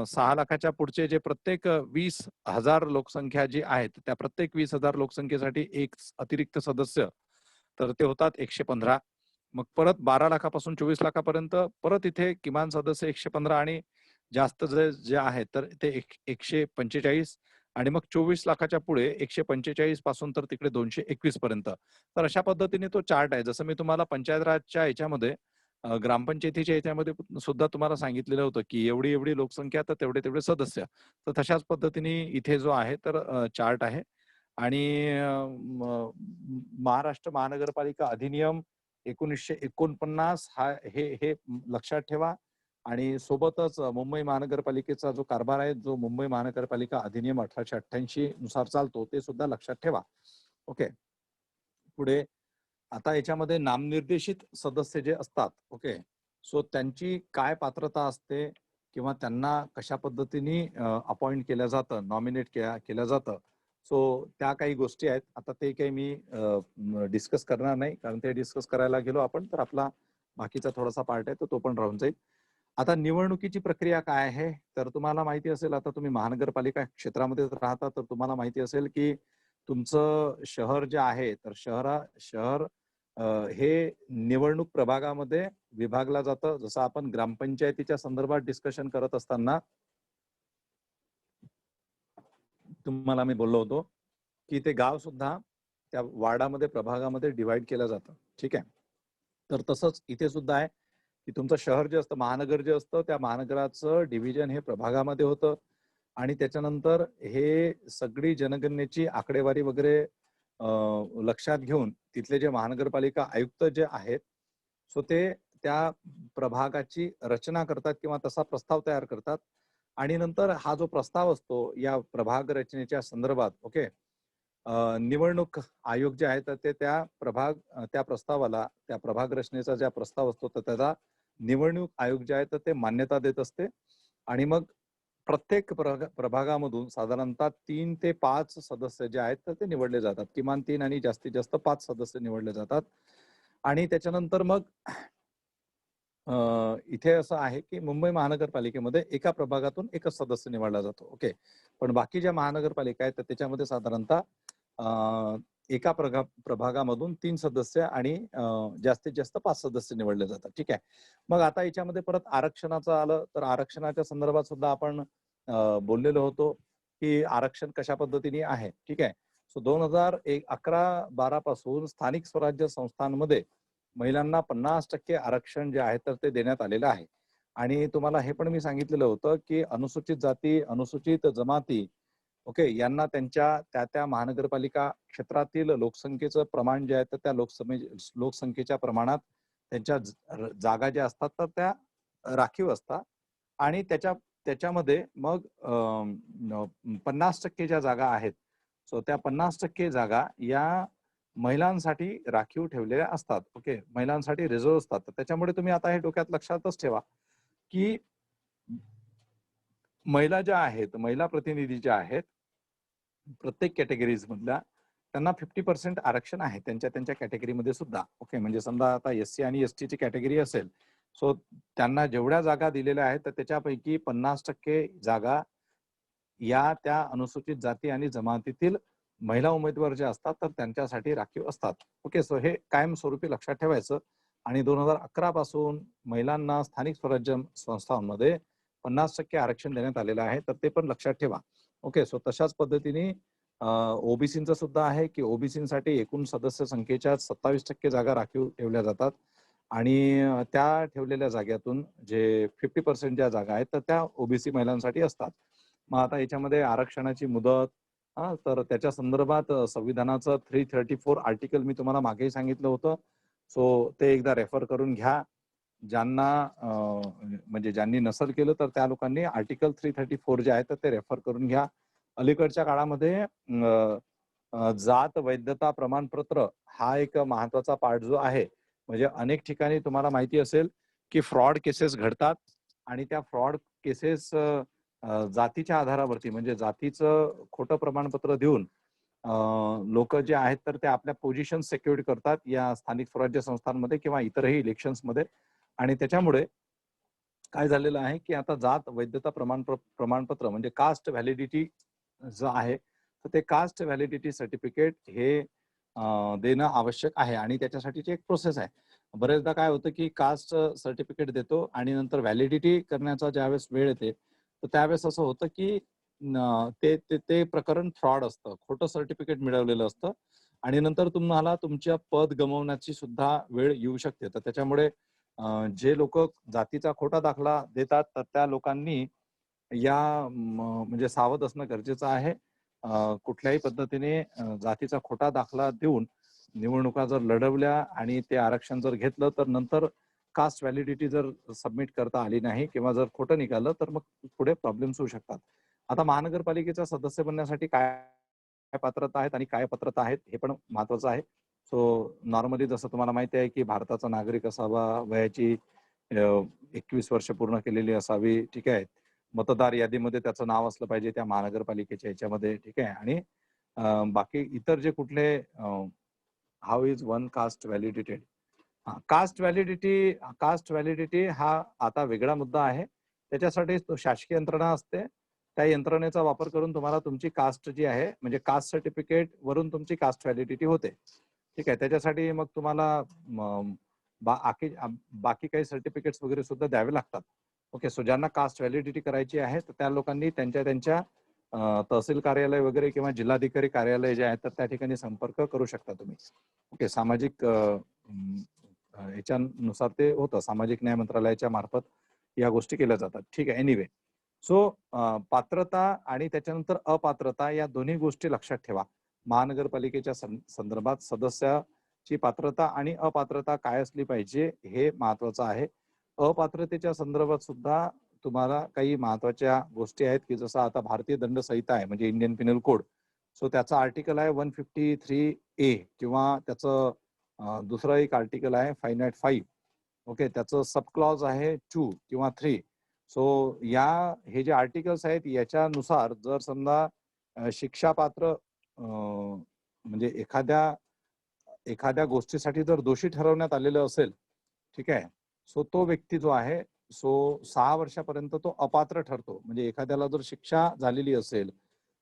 6 लाखाच्या पुढचे जे प्रत्येक 20,000 लोकसंख्या जी आहे त्या प्रत्येक 20,000 लोकसंख्येसाठी एक अतिरिक्त सदस्य, तर ते होतात 115. मग परत 12 लाखापासून 24 लाखापर्यंत परत इथे किमान सदस्य 115 आणि जास्त जे आहेत तर ते 145. आणि मग 24 लाखाच्या पुढे 145 पासून तर तिकडे 221 पर्यंत. तर अशा पद्धतीने तो चार्ट आहे. जसं मी तुम्हाला पंचायत राजच्या याच्यामध्ये ग्रामपंचायतीच्या याच्यामध्ये सुद्धा तुम्हाला सांगितलेलं होतं की एवढी एवढी लोकसंख्या तर तेवढे तेवढे सदस्य. तर तशाच पद्धतीने इथे जो आहे तर चार्ट आहे. आणि महाराष्ट्र महानगरपालिका अधिनियम 1949 हा हे लक्षात ठेवा. आणि सोबतच मुंबई महानगरपालिकेचा जो कारभार आहे, जो मुंबई महानगरपालिका अधिनियम 1888 नुसार चालतो, ते सुद्धा लक्षात ठेवा. ओके. पुढे आता याच्यामध्ये नामनिर्देशित सदस्य जे असतात, ओके, सो त्यांची काय पात्रता असते किंवा त्यांना कशा पद्धतीने अपॉइंट केलं जातं, नॉमिनेट केलं जातं. सो त्या काही गोष्टी आहेत. आता ते काही मी डिस्कस करणार नाही, कारण ते डिस्कस करायला गेलो आपण तर आपला बाकीचा थोडासा पार्ट आहे तो पण राहून जाईल. आता निवडणुकीची प्रक्रिया काय आहे तर तुम्हाला माहिती असेल, आता तुम्ही महानगरपालिका क्षेत्रामध्ये राहता तर तुम्हाला माहिती असेल की तुमचं शहर जे आहे तर शहर हे निवडणूक प्रभागामध्ये विभागला जातं. जसं आपण ग्रामपंचायतीच्या संदर्भात डिस्कशन करत असताना तुम्हाला मी बोललो होतो की ते गाव सुद्धा त्या वार्डामध्ये प्रभागामध्ये डिवाइड केलं जातं. ठीक आहे. तर तसंच इथे सुद्धा आहे की तुमचं शहर जे असतं, महानगर जे असतं, त्या महानगराचं डिव्हिजन हे प्रभागामध्ये होतं आणि त्याच्यानंतर हे सगळी जनगणनेची आकडेवारी वगैरे लक्षात घेऊन तिथले जे महानगरपालिका आयुक्त जे आहेत, सो ते त्या प्रभागाची रचना करतात किंवा तसा प्रस्ताव तयार करतात आणि नंतर हा जो प्रस्ताव असतो या प्रभाग रचनेच्या संदर्भात, ओके, निवडणूक आयोग जे आहे तर ते त्या प्रस्तावाला, त्या प्रभाग रचनेचा ज्या प्रस्ताव असतो तर त्याला निवडणूक आयोग जे आहे तर ते मान्यता देत असते आणि मग प्रत्येक प्रभागामधून साधारणतः 3 ते 5 सदस्य जे आहेत तर ते निवडले जातात. किमान 3 आणि जास्तीत जास्त 5 सदस्य निवडले जातात आणि त्याच्यानंतर मग इथे असं आहे की मुंबई महानगरपालिकेमध्ये एका प्रभागातून एकच सदस्य निवडला जातो. ओके. पण बाकी ज्या महानगरपालिका आहेत तर त्याच्यामध्ये साधारणतः एका प्रभागामधून 3 सदस्य आणि जास्तीत जास्त 5 सदस्य निवडले जातात. ठीक आहे. मग आता याच्यामध्ये परत आरक्षणाचं आलं तर आरक्षणाच्या संदर्भात सुद्धा आपण बोललेलो होतो की आरक्षण कशा पद्धतीने आहे. ठीक आहे. सो 2011-12 पासून स्थानिक स्वराज्य संस्थांमध्ये महिलांना 50% आरक्षण जे आहे तर ते देण्यात आलेलं आहे आणि तुम्हाला हे पण मी सांगितलेलं होतं की अनुसूचित जाती, अनुसूचित जमाती, ओके, यांना त्यांच्या त्या महानगरपालिका क्षेत्रातील लोकसंख्येचं प्रमाण जे आहे तर त्या लोकसंख्येच्या प्रमाणात त्यांच्या जागा ज्या असतात तर त्या राखीव असतात आणि त्याच्यामध्ये मग 50% ज्या जागा आहेत, सो त्या 50% जागा या महिलांसाठी राखीव ठेवलेल्या असतात. ओके, महिलांसाठी रिझर्व्ह असतात. तर त्याच्यामुळे तुम्ही आता हे डोक्यात लक्षातच ठेवा की महिला ज्या आहेत, महिला प्रतिनिधी ज्या आहेत प्रत्येक कॅटेगरीज मधल्या, त्यांना 50% आरक्षण आहे त्यांच्या कॅटेगरीमध्ये सुद्धा. ओके, म्हणजे समजा आता SC आणि ST ची कॅटेगरी असेल, सो त्यांना जेवढ्या जागा दिलेल्या आहेत तर त्याच्यापैकी 50% जागा या त्या अनुसूचित जाती आणि जमातीतील महिला उमेदवार जे असतात तर त्यांच्यासाठी राखीव असतात. ओके, सो हे कायमस्वरूपी लक्षात ठेवायचं आणि 2011 पासून महिलांना स्थानिक स्वराज्य संस्थांमध्ये 50% आरक्षण देण्यात आलेलं आहे तर ते पण लक्षात ठेवा. ओके, सो तशाच पद्धतीने ओबीसींचं सुद्धा आहे की ओबीसींसाठी एकूण सदस्य संख्येच्या 27% जागा राखीव ठेवल्या जातात आणि त्या ठेवलेल्या जागेतून जे 50% ज्या जागा आहेत तर त्या ओबीसी महिलांसाठी असतात. मग आता याच्यामध्ये आरक्षणाची मुदत, तर त्याच्या संदर्भात संविधानाचं 334 आर्टिकल मी तुम्हाला मागेही सांगितलं होतं. सो ते एकदा रेफर करून घ्या. ज्यांना म्हणजे ज्यांनी नसल केलं तर त्या लोकांनी आर्टिकल 334 जे आहे तर ते रेफर करून घ्या. अलीकडच्या काळामध्ये जात वैधता प्रमाणपत्र हा एक महत्वाचा पार्ट जो आहे, म्हणजे अनेक ठिकाणी तुम्हाला माहिती असेल की फ्रॉड केसेस घडतात आणि त्या फ्रॉड केसेस जातीच्या आधारावरती, म्हणजे जातीचं खोटं प्रमाणपत्र देऊन लोक जे आहेत तर ते आपल्या पोझिशन सिक्युअर करतात या स्थानिक स्वराज्य संस्थांमध्ये किंवा इतरही इलेक्शन्समध्ये आणि त्याच्यामुळे काय झालेलं आहे की आता जात वैधता प्रमाणपत्र म्हणजे कास्ट व्हॅलिडिटी जो आहे तर ते कास्ट व्हॅलिडिटी सर्टिफिकेट हे देणं आवश्यक आहे आणि त्याच्यासाठीची एक प्रोसेस आहे. बरेचदा काय होतं की कास्ट सर्टिफिकेट देतो आणि नंतर व्हॅलिडिटी करण्याचा ज्यावेळेस वेळ येते तर त्यावेळेस असं होतं की ते ते ते प्रकरण फ्रॉड असतं, खोटं सर्टिफिकेट मिळवलेलं असतं आणि नंतर तुम्हाला तुमच्या पद गमावण्याची सुद्धा वेळ येऊ शकते. तर त्याच्यामुळे जे लोक जातीचा खोटा दाखला देतात तर त्या लोकांनी या म्हणजे सावध असणं गरजेचं आहे. कुठल्याही पद्धतीने जातीचा खोटा दाखला देऊन निवडणुका जर लढवल्या आणि ते आरक्षण जर घेतलं तर नंतर कास्ट व्हॅलिडिटी जर सबमिट करता आली नाही किंवा जर खोटं निघालं तर मग पुढे प्रॉब्लेम्स होऊ शकतात. आता महानगरपालिकेचा सदस्य बनण्यासाठी काय पात्रता आहेत आणि काय पात्रता आहेत हे पण महत्वाचं आहे. सो नॉर्मली जसं तुम्हाला माहिती आहे की भारताचा नागरिक असावा, वयाची 21 वर्ष पूर्ण केलेली असावी, ठीक आहे, मतदार यादीमध्ये त्याचं नाव असलं पाहिजे त्या महानगरपालिकेच्या ह्याच्यामध्ये, ठीक आहे, आणि बाकी इतर जे कुठले how is one caste validated, caste validity हा आता वेगळा मुद्दा आहे. त्याच्यासाठी शासकीय यंत्रणा असते, त्या यंत्रणेचा वापर करून तुम्हाला तुमची कास्ट जी आहे म्हणजे कास्ट सर्टिफिकेट वरून तुमची कास्ट व्हॅलिडिटी होते. ठीक आहे, त्याच्यासाठी मग तुम्हाला बाकी काही सर्टिफिकेट्स वगैरे सुद्धा द्यावे लागतात. ओके, सो ज्यांना कास्ट व्हॅलिडिटी करायची आहे तर त्या लोकांनी त्यांच्या तहसील कार्यालय वगैरे किंवा जिल्हाधिकारी कार्यालय जे आहेत तर त्या ठिकाणी संपर्क करू शकता तुम्ही. ओके, सामाजिक याच्यानुसार ते होतं, सामाजिक न्याय मंत्रालयाच्या मार्फत या गोष्टी केल्या जातात. ठीक आहे. एनिवे, सो पात्रता आणि त्याच्यानंतर अपात्रता या दोन्ही गोष्टी लक्षात ठेवा. महानगरपालिकेच्या संदर्भात सदस्याची पात्रता आणि अपात्रता काय असली पाहिजे हे महत्वाचं आहे. अपात्रतेच्या संदर्भात सुद्धा तुम्हाला काही महत्वाच्या गोष्टी आहेत, की जसं आता भारतीय दंड संहिता आहे म्हणजे इंडियन पिनल कोड. सो त्याचा आर्टिकल आहे 153A किंवा त्याचं दुसरं एक आर्टिकल आहे 505. ओके, त्याचं सब क्लॉज आहे 2 किंवा 3. सो हे जे आर्टिकल्स आहेत याच्यानुसार जर समजा शिक्षापात्र म्हणजे एखाद्या गोष्टीसाठी जर दोषी ठरवण्यात आलेलं असेल, ठीक आहे, सो तो व्यक्ती जो आहे सो 6 वर्षापर्यंत तो अपात्र ठरतो. म्हणजे एखाद्याला जर शिक्षा झालेली असेल,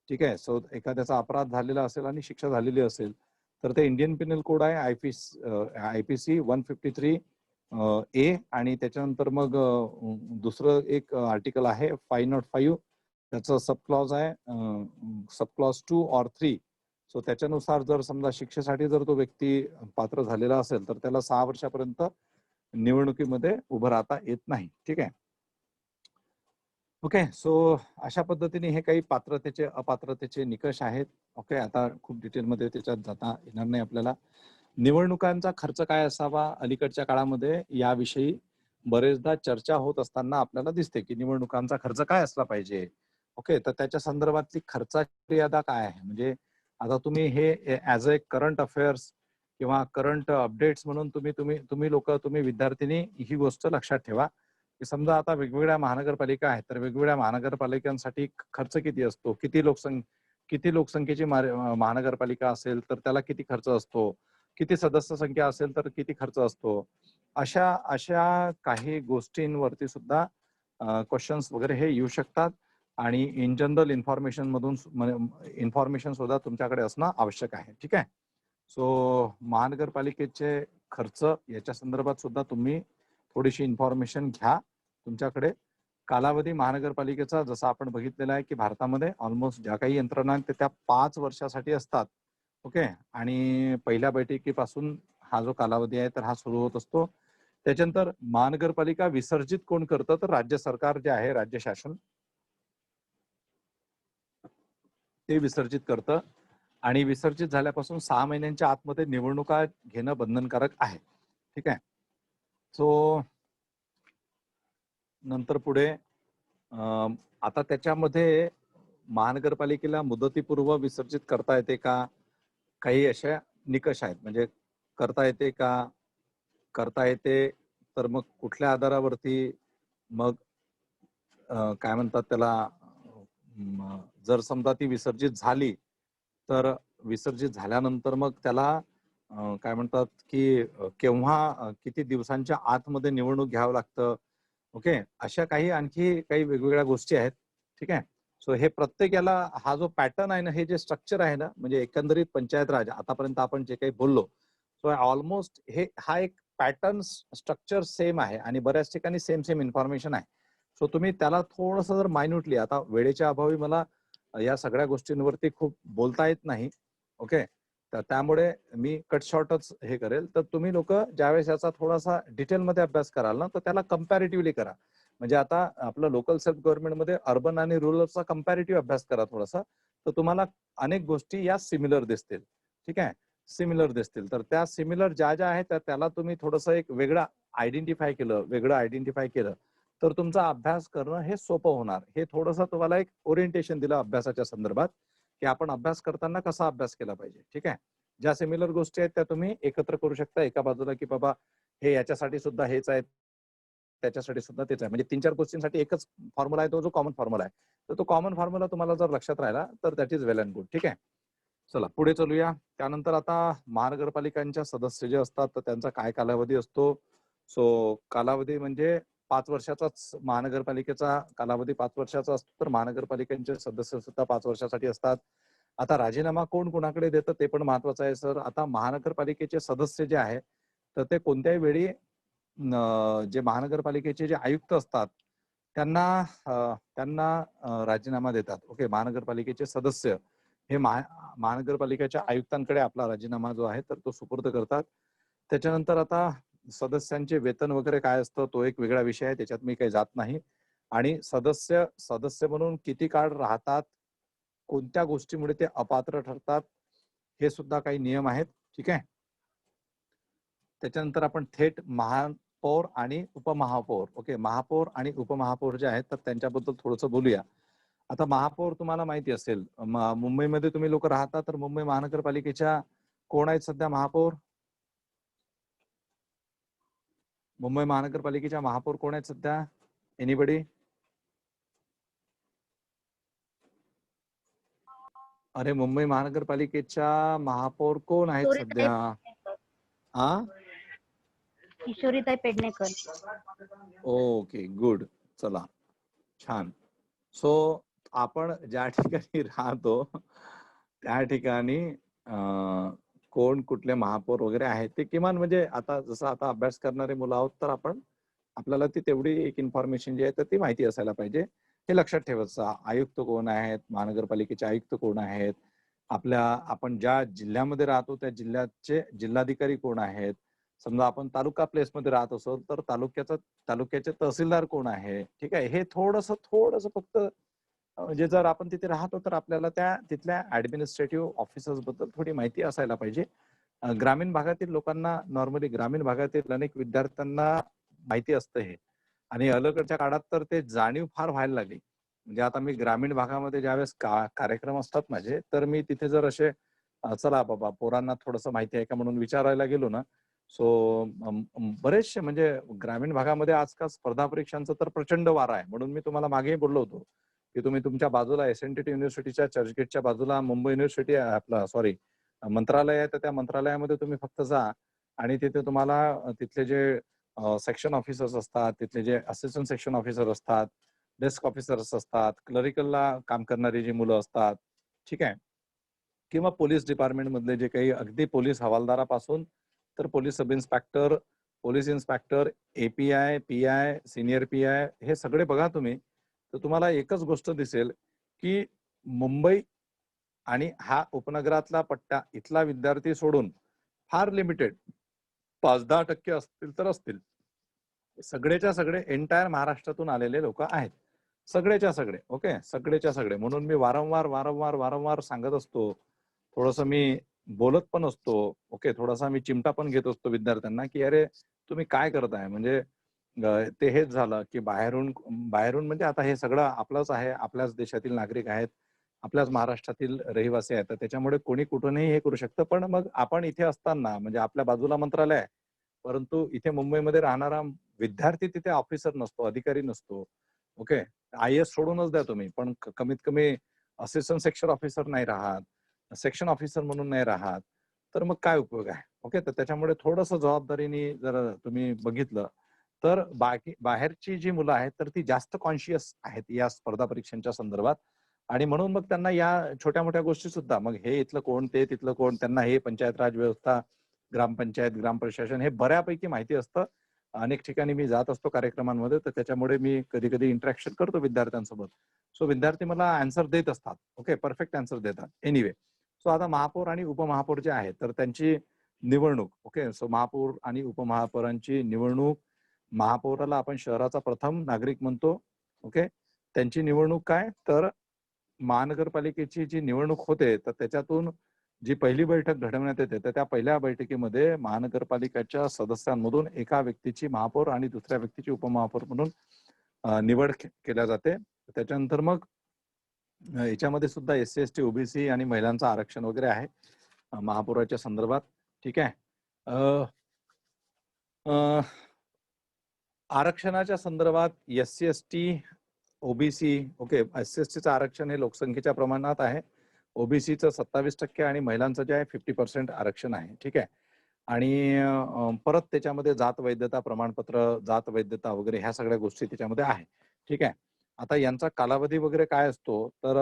ठीक आहे, सो एखाद्याचा अपराध झालेला असेल आणि शिक्षा झालेली असेल, तर ते इंडियन पिनल कोड आहे आयपीसी 153A आणि त्याच्यानंतर मग दुसरं एक आर्टिकल आहे 505. त्याचं सब क्लॉज आहे सब क्लॉज 2 और 3. सो त्याच्यानुसार जर समजा शिक्षेसाठी जर तो व्यक्ती पात्र झालेला असेल तर त्याला 6 वर्षापर्यंत निवडणुकीमध्ये उभं राहता येत नाही. ठीक आहे. ओके, सो अशा पद्धतीने हे काही पात्रतेचे अपात्रतेचे निकष आहेत. ओके, आता खूप डिटेलमध्ये त्याच्यात जाता येणार नाही आपल्याला. निवडणुकांचा खर्च काय असावा अलीकडच्या काळामध्ये याविषयी बरेचदा चर्चा होत असताना आपल्याला दिसते की निवडणुकांचा खर्च काय असला पाहिजे. ओके, तर त्याच्या संदर्भातली खर्चाची मर्यादा काय आहे. म्हणजे आता तुम्ही हे ऍज अ करंट अफेअर्स किंवा करंट अपडेट्स म्हणून तुम्ही विद्यार्थ्यांनी ही गोष्ट लक्षात ठेवा की समजा आता वेगवेगळ्या महानगरपालिका आहेत तर वेगवेगळ्या महानगरपालिकांसाठी खर्च किती असतो, किती लोकसंख्येची महानगरपालिका असेल तर त्याला किती खर्च असतो, किती सदस्य संख्या असेल तर किती खर्च असतो. अशा काही गोष्टींवरती सुद्धा क्वेश्चन्स वगैरे हे येऊ शकतात आणि इन जनरल इन्फॉर्मेशन सुद्धा तुमच्याकडे असणं आवश्यक आहे. ठीक आहे. सो महानगरपालिकेचे खर्च याच्या संदर्भात सुद्धा तुम्ही थोडीशी इन्फॉर्मेशन घ्या तुमच्याकडे. कालावधी महानगरपालिकेचा जसं आपण बघितलेला आहे की भारतामध्ये ऑलमोस्ट ज्या काही यंत्रणा आहेत त्या 5 वर्षासाठी असतात. ओके, आणि पहिल्या बैठकीपासून हा जो कालावधी आहे तर हा सुरू होत असतो. त्याच्यानंतर महानगरपालिका विसर्जित कोण करतं तर राज्य सरकार जे आहे, राज्य शासन ते विसर्जित करतं आणि विसर्जित झाल्यापासून 6 महिन्यांच्या आतमध्ये निवडणुका घेणं बंधनकारक आहे. ठीक आहे. सो नंतर पुढे आता त्याच्यामध्ये महानगरपालिकेला मुदतीपूर्व विसर्जित करता येते का, काही अशा निकष आहेत. म्हणजे करता येते का, करता येते तर मग कुठल्या आधारावरती, मग काय म्हणतात त्याला, जर समजा ती विसर्जित झाली तर विसर्जित झाल्यानंतर मग त्याला काय म्हणतात की केव्हा किती दिवसांच्या आतमध्ये निवडणूक घ्यावं लागतं. ओके, अशा आणखी काही वेगवेगळ्या गोष्टी आहेत. ठीक आहे. सो हे प्रत्येक याला हा जो पॅटर्न आहे ना, हे जे स्ट्रक्चर आहे ना, म्हणजे एकंदरीत पंचायत राज आतापर्यंत आपण जे काही बोललो, सो ऑलमोस्ट हा एक पॅटर्न स्ट्रक्चर सेम आहे आणि बऱ्याच ठिकाणी सेम इन्फॉर्मेशन आहे. सो तुम्ही त्याला थोडस जर मायन्युटली, आता वेळेच्या अभावी मला या सगळ्या गोष्टींवरती खूप बोलता येत नाही. ओके, तर त्यामुळे मी कट शॉर्टच हे करेल. तर तुम्ही लोक ज्यावेळेस याचा थोडासा डिटेलमध्ये अभ्यास कराल ना, तर त्याला कम्पॅरेटिव्हली करा. म्हणजे आता आपलं लोकल सेल्फ गव्हर्नमेंटमध्ये अर्बन आणि रुरलचा कम्पॅरेटिव्ह अभ्यास करा थोडासा, तर तुम्हाला अनेक गोष्टी या सिमिलर दिसतील. ठीक आहे, सिमिलर दिसतील. तर त्या सिमिलर ज्या आहेत त्याला तुम्ही थोडंसं एक वेगळं आयडेंटिफाय केलं तर तुमचा अभ्यास करणं हे सोपं होणार. हे थोडंसं तुम्हाला एक ओरिएंटेशन दिलं अभ्यासाच्या संदर्भात की आपण अभ्यास करताना कसा अभ्यास केला पाहिजे. ठीक आहे. ज्या सिमिलर गोष्टी आहेत त्या तुम्ही एकत्र करू शकता एका बाजूला, की बाबा हे याच्यासाठी सुद्धा हेच आहे, त्याच्यासाठी सुद्धा तेच आहे. म्हणजे 3-4 गोष्टींसाठी एकच फॉर्म्युला आहे, तो जो कॉमन फॉर्म्युला आहे. तर तो कॉमन फॉर्म्युला तुम्हाला जर लक्षात राहिला तर that is well and good. ठीक आहे. चला पुढे चलूया. त्यानंतर आता महानगरपालिकांच्या सदस्य जे असतात तर त्यांचा काय कालावधी असतो. सो कालावधी म्हणजे 5 वर्षाचाच महानगरपालिकेचा कालावधी 5 वर्षाचा असतो, तर महानगरपालिकांचे सदस्य सुद्धा 5 वर्षासाठी असतात. आता राजीनामा कोण कोणाकडे देतं ते पण महत्वाचं आहे सर. आता महानगरपालिकेचे सदस्य जे आहे तर ते कोणत्याही वेळी जे महानगरपालिकेचे जे आयुक्त असतात त्यांना राजीनामा देतात. ओके, महानगरपालिकेचे सदस्य हे महानगरपालिकेच्या आयुक्तांकडे आपला राजीनामा जो आहे तर तो सुपूर्द करतात. त्याच्यानंतर आता सदस्यांचे वेतन वगैरे काय असतं तो एक वेगळा विषय आहे, त्याच्यात मी काही जात नाही. आणि सदस्य सदस्य म्हणून किती काळ राहतात, कोणत्या गोष्टीमुळे ते अपात्र ठरतात, हे सुद्धा काही नियम आहेत. ठीक आहे. त्याच्यानंतर आपण थेट महापौर आणि उपमहापौर, ओके, महापौर आणि उपमहापौर जे आहेत तर त्यांच्याबद्दल थोडंसं बोलूया. आता महापौर तुम्हाला माहिती असेल, मुंबईमध्ये तुम्ही लोक राहता, तर मुंबई महानगरपालिकेच्या कोण आहेत सध्या महापौर? मुंबई महानगरपालिकेच्या महापौर कोण आहेत सध्या? एनीबडी? अरे मुंबई महानगरपालिकेच्या महापौर कोण आहेत किशोरीताई सध्या? पेडणेकर. हा, किशोरीताई पेडणेकर. Okay, good. चला, छान. सो आपण ज्या ठिकाणी राहतो त्या ठिकाणी कोण कुठले महापौर वगैरे आहेत ते किमान, म्हणजे आता जसं आता अभ्यास करणारे मुलं आहोत तर आपण आपल्याला ती तेवढी एक इन्फॉर्मेशन जी आहे तर ती माहिती असायला पाहिजे. हे लक्षात ठेवायचं. आयुक्त कोण आहेत, महानगरपालिकेचे आयुक्त कोण आहेत, आपण ज्या जिल्ह्यामध्ये राहतो त्या जिल्ह्याचे जिल्हाधिकारी कोण आहेत, समजा आपण तालुका प्लेसमध्ये राहत असो तर तालुक्याचे तहसीलदार कोण आहे. ठीक आहे. हे थोडस फक्त म्हणजे जर आपण तिथे राहतो तर आपल्याला त्या तिथल्या ऍडमिनिस्ट्रेटिव्ह ऑफिसर्स बद्दल थोडी माहिती असायला पाहिजे. ग्रामीण भागातील लोकांना, नॉर्मली ग्रामीण भागातील अनेक विद्यार्थ्यांना माहिती असतं हे. आणि अलीकडच्या काळात तर ते जाणीव फार व्हायला लागली. म्हणजे आता मी ग्रामीण भागामध्ये ज्यावेळेस कार्यक्रम असतात माझे, तर मी तिथे जर असे चला बाबा पोरांना थोडंसं माहिती आहे का म्हणून विचारायला गेलो ना, सो बरेचसे म्हणजे ग्रामीण भागामध्ये आजकाल स्पर्धा परीक्षांचं तर प्रचंड वारा आहे. म्हणून मी तुम्हाला मागेही बोललो होतो की तुम्ही तुमच्या बाजूला एसएनडीटी युनिव्हर्सिटीच्या चर्चगेटच्या बाजूला मुंबई युनिव्हर्सिटी आपला सॉरी मंत्रालय आहे, तर त्या मंत्रालयामध्ये तुम्ही फक्त जा आणि तिथे तुम्हाला तिथले जे सेक्शन ऑफिसर्स असतात, तिथले जे असिस्टंट सेक्शन ऑफिसर असतात, डेस्क ऑफिसर्स असतात, क्लरिकलला काम करणारी जी मुलं असतात, ठीक आहे, किंवा पोलीस डिपार्टमेंट मधले जे काही अगदी पोलीस हवालदारापासून तर police sub inspector, police inspector, API, PI, senior PI, हे सगळे बघा तुम्ही, तर तुम्हाला एकच गोष्ट दिसेल की मुंबई आणि हा उपनगरातला पट्टा इथला विद्यार्थी सोडून फार लिमिटेड 5-10% असतील तर असतील. सगळेच्या सगळे एंटायर महाराष्ट्रातून आलेले लोक आहेत. सगळेच्या सगळे, ओके, सगळेच्या सगळे. म्हणून मी वारंवार सांगत असतो. थोडंसं मी बोलत पण असतो, ओके, थोडासा मी चिमटा पण घेत असतो विद्यार्थ्यांना की अरे तुम्ही काय करताय. म्हणजे ते हेच झालं की बाहेरून बाहेरून म्हणजे आता हे सगळं आपलंच आहे, आपल्याच देशातील नागरिक आहेत, आपल्याच महाराष्ट्रातील रहिवासी आहेत, तर त्याच्यामुळे कोणी कुठूनही हे करू शकतं. पण मग आपण इथे असताना म्हणजे आपल्या बाजूला मंत्रालय आहे, परंतु इथे मुंबईमध्ये राहणारा विद्यार्थी तिथे ऑफिसर नसतो, अधिकारी नसतो. ओके, आय-ए-एस सोडूनच द्या तुम्ही, पण कमीत कमी असिस्टंट सेक्शन ऑफिसर नाही राहत, सेक्शन ऑफिसर म्हणून नाही राहत, तर मग काय उपयोग आहे. ओके, तर त्याच्यामुळे थोडंसं जबाबदारीने जर तुम्ही बघितलं तर बाहेरची जी मुलं आहेत तर ती जास्त कॉन्शियस आहेत या स्पर्धा परीक्षांच्या संदर्भात. आणि म्हणून मग त्यांना या छोट्या मोठ्या गोष्टी सुद्धा, मग हे इथलं कोण, ते तिथलं कोण, त्यांना हे पंचायत राज व्यवस्था, ग्रामपंचायत, ग्राम प्रशासन हे बऱ्यापैकी माहिती असतं. अनेक ठिकाणी मी जात असतो कार्यक्रमांमध्ये, तर त्याच्यामुळे मी कधी कधी इंटरॅक्शन करतो विद्यार्थ्यांसोबत. सो विद्यार्थी मला आन्सर देत असतात, ओके, परफेक्ट आन्सर देतात. एनिवे, सो आता महापौर आणि उपमहापौर जे आहेत तर त्यांची निवडणूक, ओके, सो महापौर आणि उपमहापौरांची निवडणूक, महापौराला आपण शहराचा प्रथम नागरिक म्हणतो. ओके, त्यांची निवडणूक काय तर महानगरपालिकेची जी निवडणूक होते तर त्याच्यातून जी पहिली बैठक घडवण्यात येते, तर त्या पहिल्या बैठकीमध्ये महानगरपालिकेच्या सदस्यांमधून एका व्यक्तीची महापौर आणि दुसऱ्या व्यक्तीची उपमहापौर म्हणून निवड केल्या जाते. त्याच्यानंतर मग याच्यामध्ये सुद्धा एससी, एसटी, ओबीसी आणि महिलांचं आरक्षण वगैरे आहे महापौराच्या संदर्भात. ठीक आहे. आरक्षणाच्या संदर्भात SC, ST, OBC, okay, SC एसटीचं आरक्षण हे लोकसंख्येच्या प्रमाणात आहे. ओबीसीचं 27% आणि महिलांचं जे आहे 50% आरक्षण आहे. ठीक आहे. आणि परत त्याच्यामध्ये जात वैधता प्रमाणपत्र, जात वैधता वगैरे ह्या सगळ्या गोष्टी त्याच्यामध्ये आहे. ठीक आहे. आता यांचा कालावधी वगैरे काय असतो तर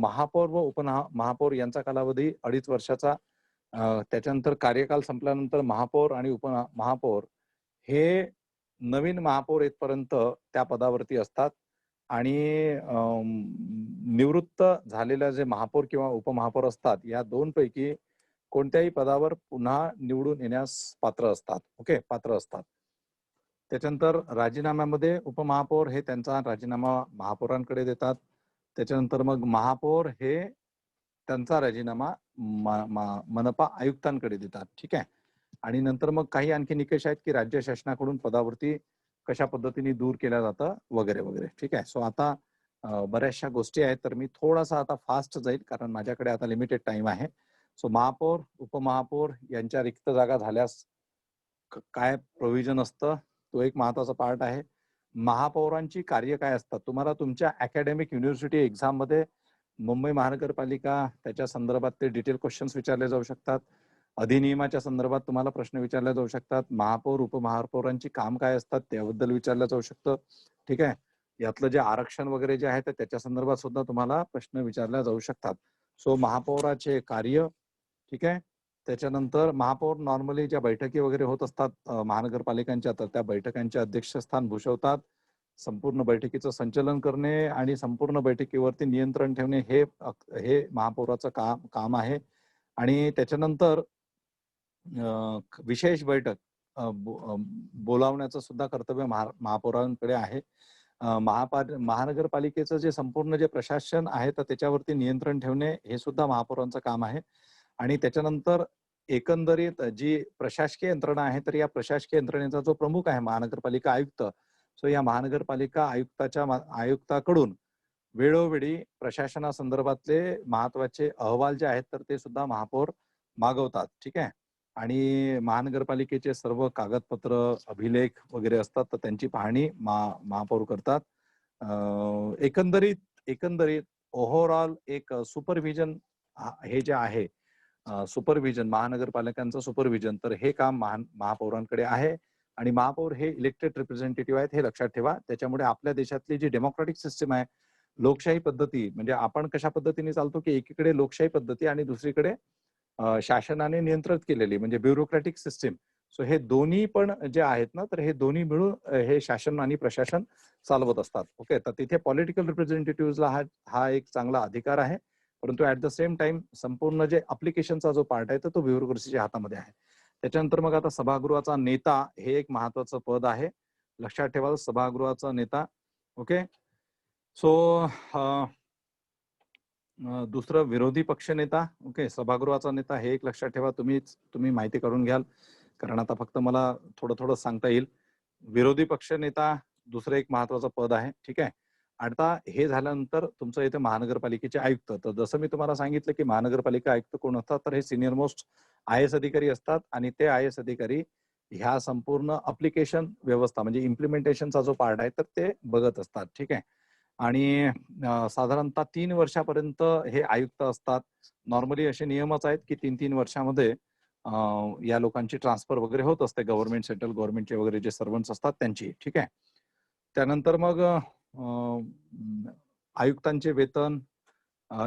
महापौर व उपमहापौर यांचा कालावधी 2.5 वर्षाचा. त्याच्यानंतर कार्यकाल संपल्यानंतर महापौर आणि उपमहापौर हे नवीन महापौर येतपर्यंत त्या पदावरती असतात. आणि निवृत्त झालेल्या जे महापौर किंवा उपमहापौर असतात या दोन पैकी कोणत्याही पदावर पुन्हा निवडून येण्यास पात्र असतात. ओके, पात्र असतात. त्याच्यानंतर राजीनाम्यामध्ये उपमहापौर हे त्यांचा राजीनामा महापौरांकडे देतात. त्याच्यानंतर मग महापौर हे त्यांचा राजीनामा मनपा आयुक्तांकडे देतात. ठीक आहे. आणि नंतर मग काही आणखी निकष आहेत की राज्य शासनाकडून पदावरती कशा पद्धतीने दूर केल्या जातं वगैरे वगैरे. ठीक आहे. सो आता बऱ्याचशा गोष्टी आहेत, तर मी थोडासा आता फास्ट जाईल कारण माझ्याकडे आता लिमिटेड टाइम आहे. सो महापौर उपमहापौर यांच्या रिक्त जागा झाल्यास काय प्रोव्हिजन असतं, तो एक महत्वाचा पार्ट आहे. महापौरांची कार्य काय असतात, तुम्हाला तुमच्या अकॅडमिक युनिव्हर्सिटी एक्झाम मध्ये मुंबई महानगरपालिका त्याच्या संदर्भात ते डिटेल क्वेश्चन्स विचारले जाऊ शकतात. अधिनियमाच्या संदर्भात तुम्हाला प्रश्न विचारले जाऊ शकतात. महापौर उपमहापौरांची काम काय असतात त्याबद्दल विचारलं जाऊ शकतं. ठीक आहे. यातलं जे आरक्षण वगैरे जे आहे त्याच्या संदर्भात सुद्धा तुम्हाला प्रश्न विचारले जाऊ शकतात. सो महापौराचे कार्य, ठीक आहे. त्याच्यानंतर महापौर नॉर्मली ज्या बैठकी वगैरे होत असतात महानगरपालिकांच्या, तर त्या बैठकांचे अध्यक्षस्थान भूषवतात. संपूर्ण बैठकीचं संचालन करणे आणि संपूर्ण बैठकीवरती नियंत्रण ठेवणे हे महापौराचं काम आहे. आणि त्याच्यानंतर विशेष बैठक बोलावण्याचं सुद्धा कर्तव्य महापौरांकडे आहे. महानगरपालिकेचं जे संपूर्ण जे प्रशासन आहे तर त्याच्यावरती नियंत्रण ठेवणे हे सुद्धा महापौरांचं काम आहे. आणि त्याच्यानंतर एकंदरीत जी प्रशासकीय यंत्रणा आहे, तर या प्रशासकीय यंत्रणेचा जो प्रमुख आहे महानगरपालिका आयुक्त, सो या महानगरपालिका आयुक्ताकडून वेळोवेळी प्रशासनासंदर्भातले महत्वाचे अहवाल जे आहेत तर ते सुद्धा महापौर मागवतात. ठीक आहे. आणि महानगरपालिकेचे सर्व कागदपत्र अभिलेख वगैरे असतात तर त्यांची पाहणी महापौर करतात. एकंदरीत ओव्हरऑल एक सुपरव्हिजन हे जे आहे, सुपरव्हिजन महानगरपालिकांचं सुपरव्हिजन, तर हे काम महापौरांकडे आहे. आणि महापौर हे इलेक्टेड रिप्रेझेंटेटिव्ह आहेत हे लक्षात ठेवा. त्याच्यामुळे आपल्या देशातली जी डेमोक्रॅटिक सिस्टीम आहे, लोकशाही पद्धती, म्हणजे आपण कशा पद्धतीने चालतो की एकीकडे लोकशाही पद्धती आणि दुसरीकडे शासनाने नियंत्रित केलेली म्हणजे ब्युरोक्रॅटिक सिस्टीम. सो हे दोन्ही पण जे आहेत ना, तर हे दोन्ही मिळून हे शासन आणि प्रशासन चालवत असतात. ओके, तर तिथे पॉलिटिकल रिप्रेझेंटेटिव्हला हा एक चांगला अधिकार आहे. परंतु ऍट द सेम टाइम संपूर्ण जे अप्लिकेशनचा जो पार्ट आहे तर तो ब्युरोक्रेसीच्या हातामध्ये आहे. त्याच्यानंतर मग आता सभागृहाचा नेता हे एक महत्वाचं पद आहे. लक्षात ठेवा, सभागृहाचा नेता. ओके. सो दुसरं विरोधी पक्षनेता. ओके, सभागृहाचा नेता हे एक लक्षात ठेवा. तुम्ही माहिती काढून घ्याल कारण आता फक्त मला थोडं सांगता येईल. विरोधी पक्षनेता दुसरं एक महत्वाचं पद आहे. ठीक आहे. आता हे झाल्यानंतर तुमचं इथे महानगरपालिकेचे आयुक्त. तर जसं मी तुम्हाला सांगितलं की महानगरपालिका आयुक्त कोण असतात, तर हे सिनियर मोस्ट IAS अधिकारी असतात आणि ते IAS अधिकारी ह्या संपूर्ण अप्लिकेशन व्यवस्था म्हणजे इम्प्लिमेंटेशनचा जो पार्ट आहे तर ते बघत असतात. ठीक आहे. आणि साधारणतः 3 वर्षापर्यंत हे आयुक्त असतात. नॉर्मली असे नियमच आहेत की 3 वर्षामध्ये या लोकांची ट्रान्सफर वगैरे होत असते, गव्हर्नमेंट सेंट्रल गव्हर्नमेंटचे वगैरे जे सर्वंट्स असतात त्यांची. ठीक आहे. त्यानंतर मग आयुक्तांचे वेतन,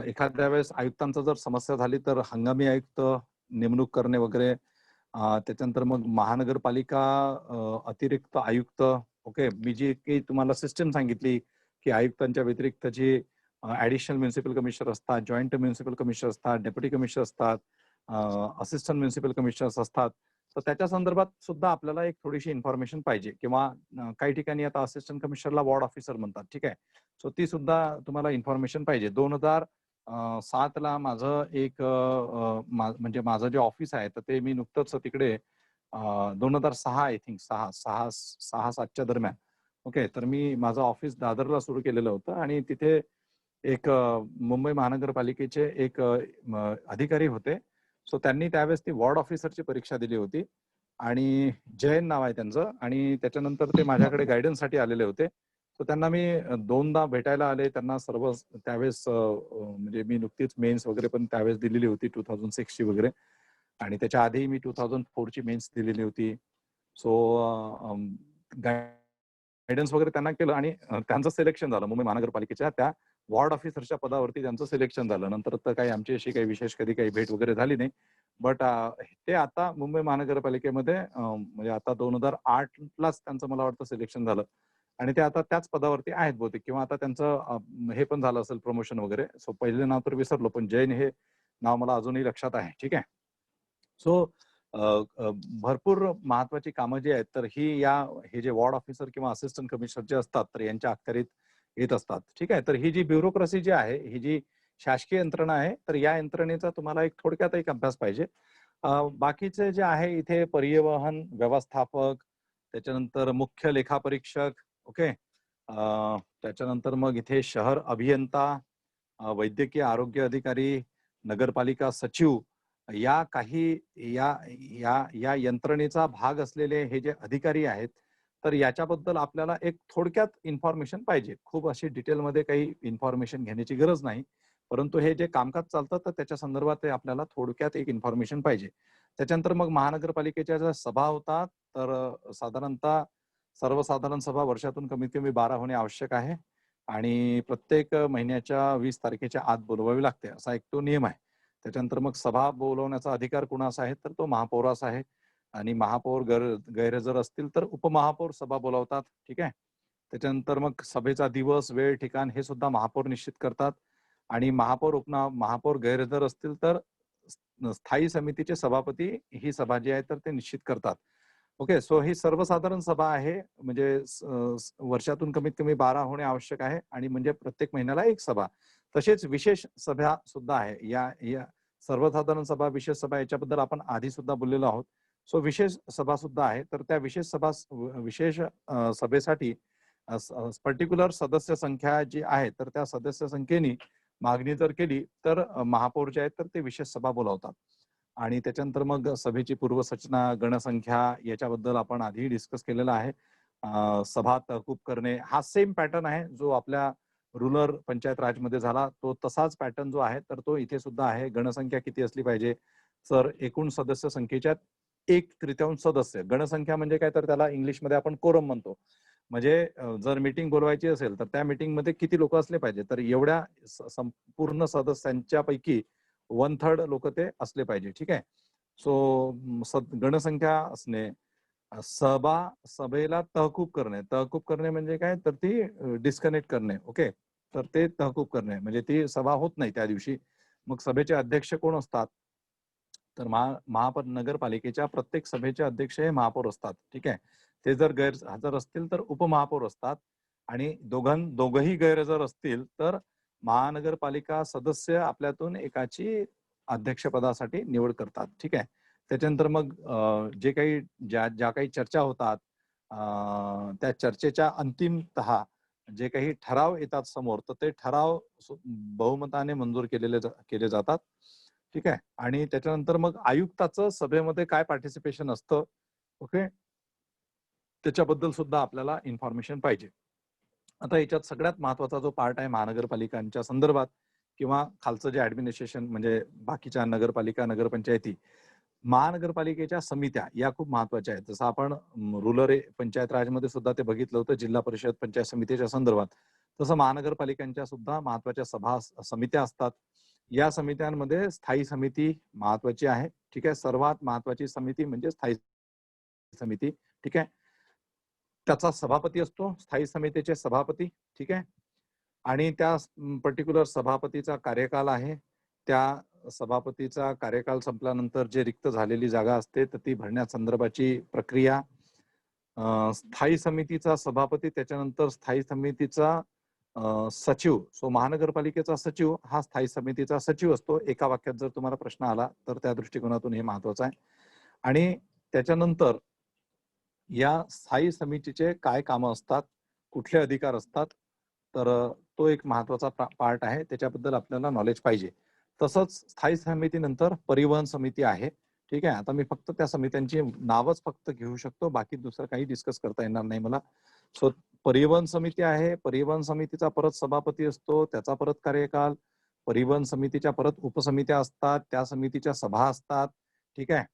एखाद्या वेळेस आयुक्तांचा जर समस्या झाली तर हंगामी आयुक्त नेमणूक करणे वगैरे. त्याच्यानंतर मग महानगरपालिका अतिरिक्त आयुक्त. ओके, मी जी काही तुम्हाला सिस्टम सांगितली की आयुक्तांच्या व्यतिरिक्त जे ऍडिशनल म्युन्सिपल कमिशनर असतात, जॉईंट म्युन्सिपल कमिशनर असतात, डेप्युटी कमिशनर असतात, असिस्टंट म्युन्सिपल कमिशनर्स असतात, तर त्याच्या संदर्भात सुद्धा आपल्याला एक थोडीशी इन्फॉर्मेशन पाहिजे. किंवा काही ठिकाणी आता असिस्टंट कमिशनरला वॉर्ड ऑफिसर म्हणतात. ठीक आहे. सो ती सुद्धा तुम्हाला इन्फॉर्मेशन पाहिजे. 2007 ला माझं एक म्हणजे माझं जे ऑफिस आहे तर ते मी नुकतंच तिकडे 2006 आय थिंक 6-7च्या दरम्यान. ओके, तर मी माझं ऑफिस दादरला सुरू केलेलं होतं आणि तिथे एक मुंबई महानगरपालिकेचे एक अधिकारी होते. सो त्यांनी त्यावेळेस ती वॉर्ड ऑफिसरची परीक्षा दिली होती आणि जैन नाव आहे त्यांचं. आणि त्याच्यानंतर ते माझ्याकडे गायडन्ससाठी आलेले होते. सो त्यांना मी 2दा भेटायला आले. त्यांना सर्व त्यावेळेस म्हणजे मी नुकतीच मेन्स वगैरे पण त्यावेळेस दिलेली होती 2006 ची वगैरे. आणि त्याच्या आधी मी 2004 ची मेन्स दिलेली होती. सो गायडन्स वगैरे त्यांना केलं आणि त्यांचं सिलेक्शन झालं. मुंबई महानगरपालिकेच्या त्या वॉर्ड ऑफिसरच्या पदावरती त्यांचं सिलेक्शन झालं. नंतर तर काही आमची अशी काही विशेष कधी काही भेट वगैरे झाली नाही. बट ते आता मुंबई महानगरपालिकेमध्ये म्हणजे आता 2008लाच त्यांचं मला वाटतं सिलेक्शन झालं आणि ते आता त्याच पदावरती आहेत बहुतेक. किंवा आता त्यांचं हे पण झालं असेल प्रमोशन वगैरे. सो पहिले नाव तर विसरलो पण जैन हे नाव मला अजूनही लक्षात आहे. ठीक आहे. सो भरपूर महत्वाची कामं जी आहेत तर हे जे वॉर्ड ऑफिसर किंवा असिस्टंट कमिशनर जे असतात तर यांच्या अखत्यारीत येत असतात. ठीक आहे. तर ही जी ब्युरोक्रेसी जी आहे, ही जी शासकीय यंत्रणा आहे, तर या यंत्रणेचा तुम्हाला एक थोडक्यात एक अभ्यास पाहिजे. बाकीचे जे आहे इथे परिवहन व्यवस्थापक, त्याच्यानंतर मुख्य लेखापरीक्षक, ओके. त्याच्यानंतर मग इथे शहर अभियंता, वैद्यकीय आरोग्य अधिकारी, नगरपालिका सचिव, या काही या या या यंत्रणेचा भाग असलेले हे जे अधिकारी आहेत, तर याच्याबद्दल आपल्याला एक थोडक्यात इन्फॉर्मेशन पाहिजे. खूप अशी डिटेलमध्ये काही इन्फॉर्मेशन घेण्याची गरज नाही. परंतु हे जे कामकाज चालतं तर त्याच्या संदर्भात ते आपल्याला थोडक्यात एक इन्फॉर्मेशन पाहिजे. त्याच्यानंतर मग महानगरपालिकेच्या ज्या सभा होतात, तर साधारणतः सर्वसाधारण सभा वर्षातून कमीत कमी 12 होणे आवश्यक आहे आणि प्रत्येक महिन्याच्या 20 तारखेच्या आत बोलवावी लागते, असा एक तो नियम आहे. त्याच्यानंतर मग सभा बोलवण्याचा अधिकार कुणाचा आहे, तर तो महापौराचा आहे आणि महापौर गैरहजर असतील तर उपमहापौर सभा बोलावतात. ठीक आहे. त्याच्यानंतर मग सभेचा दिवस, वेळ, ठिकाण हे सुद्धा महापौर निश्चित करतात आणि महापौर गैरहजर असतील तर स्थायी समितीचे सभापती ही सभा जी आहे तर ते निश्चित करतात. ओके. सो ही सर्वसाधारण सभा आहे, म्हणजे वर्षातून कमीत कमी 12 होणे आवश्यक आहे आणि म्हणजे प्रत्येक महिन्याला एक सभा. तसेच विशेष सभा सुद्धा आहे. या या सर्वसाधारण सभा, विशेष सभा याच्याबद्दल आपण आधी सुद्धा बोललेलो आहोत. सो विशेष सभा सुद्धा आहे. तर त्या विशेष सभेसाठी पर्टिक्युलर सदस्य संख्या जी आहे, तर त्या सदस्य संख्येने मागणी जर केली तर महापौर जे आहेत तर ते विशेष सभा बोलावतात. आणि त्याच्यानंतर मग सभेची पूर्वसूचना, गणसंख्या याच्याबद्दल आपण आधी डिस्कस केलेला आहे. सभा तहकूब करणे हा सेम पॅटर्न आहे जो आपल्या रुरल पंचायत राजमध्ये झाला, तो तसाच पॅटर्न जो आहे तर तो इथे सुद्धा आहे. गणसंख्या किती असली पाहिजे, तर एकूण सदस्य संख्येच्या 1/3 सदस्य. गणसंख्या म्हणजे काय, तर त्याला इंग्लिशमध्ये आपण कोरम म्हणतो. म्हणजे जर मीटिंग बोलवायची असेल तर त्या मीटिंगमध्ये किती लोक असले पाहिजे, तर एवढ्या संपूर्ण सदस्यांच्या पैकी 1/3 लोक ते असले पाहिजे. ठीक आहे. सो गणसंख्या असणे, सभेला तहकूब करणे म्हणजे काय, तर ती डिस्कनेक्ट करणे. ओके. तर ते तहकूब करणे म्हणजे ती सभा होत नाही त्या दिवशी. मग सभेचे अध्यक्ष कोण असतात, तर नगरपालिकेच्या प्रत्येक सभेचे अध्यक्ष हे महापौर असतात. ठीक आहे. ते जर गैरहजर असतील तर उपमहापौर असतात आणि दोघंही गैरहजर असतील तर महानगरपालिका सदस्य आपल्यातून एकाची अध्यक्षपदासाठी निवड करतात. ठीक आहे. त्याच्यानंतर मग ज्या काही चर्चा होतात, त्या चर्चेच्या अंतिमतः जे काही ठराव येतात समोर, तर ते ठराव बहुमताने मंजूर केले जातात. ठीक आहे. आणि त्याच्यानंतर मग आयुक्ताचं सभेमध्ये काय पार्टिसिपेशन असतं, ओके, त्याच्याबद्दल सुद्धा आपल्याला इन्फॉर्मेशन पाहिजे. आता याच्यात सगळ्यात महत्वाचा जो पार्ट आहे महानगरपालिकांच्या संदर्भात किंवा खालचं जे ऍडमिनिस्ट्रेशन म्हणजे बाकीच्या नगरपालिका, नगरपंचायती, महानगरपालिकेच्या समित्या या खूप महत्वाच्या आहेत. जसं आपण रुरल पंचायत राजमध्ये सुद्धा ते बघितलं होतं जिल्हा परिषद पंचायत समितीच्या संदर्भात, तसं महानगरपालिकांच्या सुद्धा महत्वाच्या समित्या असतात. या समित्यांमध्ये स्थायी समिती महत्वाची आहे. ठीक आहे. सर्वात महत्वाची समिती म्हणजे स्थायी समिती. ठीक आहे. त्याचा सभापती असतो, स्थायी समितीचे सभापती. ठीक आहे. आणि त्या पर्टिक्युलर सभापतीचा कार्यकाल आहे. त्या सभापतीचा कार्यकाल संपल्यानंतर जे रिक्त झालेली जागा असते तर ती भरण्यासंदर्भाची प्रक्रिया, स्थायी समितीचा सभापती, त्याच्यानंतर स्थायी समितीचा सचिव. सो महानगरपालिकेचा सचिव हा स्थायी समितीचा सचिव असतो. एका वाक्यात जर तुम्हाला प्रश्न आला तर त्या दृष्टिकोनातून हे महत्वाचं आहे. आणि त्याच्यानंतर या स्थायी समितीचे काय कामं असतात, कुठले अधिकार असतात, तर तो एक महत्वाचा पार्ट आहे. त्याच्याबद्दल आपल्याला नॉलेज पाहिजे. तसंच स्थायी समितीनंतर परिवहन समिती आहे. ठीक आहे. आता मी फक्त त्या समित्यांची नावच फक्त घेऊ शकतो, बाकी दुसरं काही डिस्कस करता येणार नाही मला. सो परिवहन समिती आहे. परिवहन समितीचा परत सभापती असतो, त्याचा परत कार्यकाल. परिवहन समितीच्या परत उपसमित्या असतात, त्या समितीच्या सभा असतात. ठीक आहे.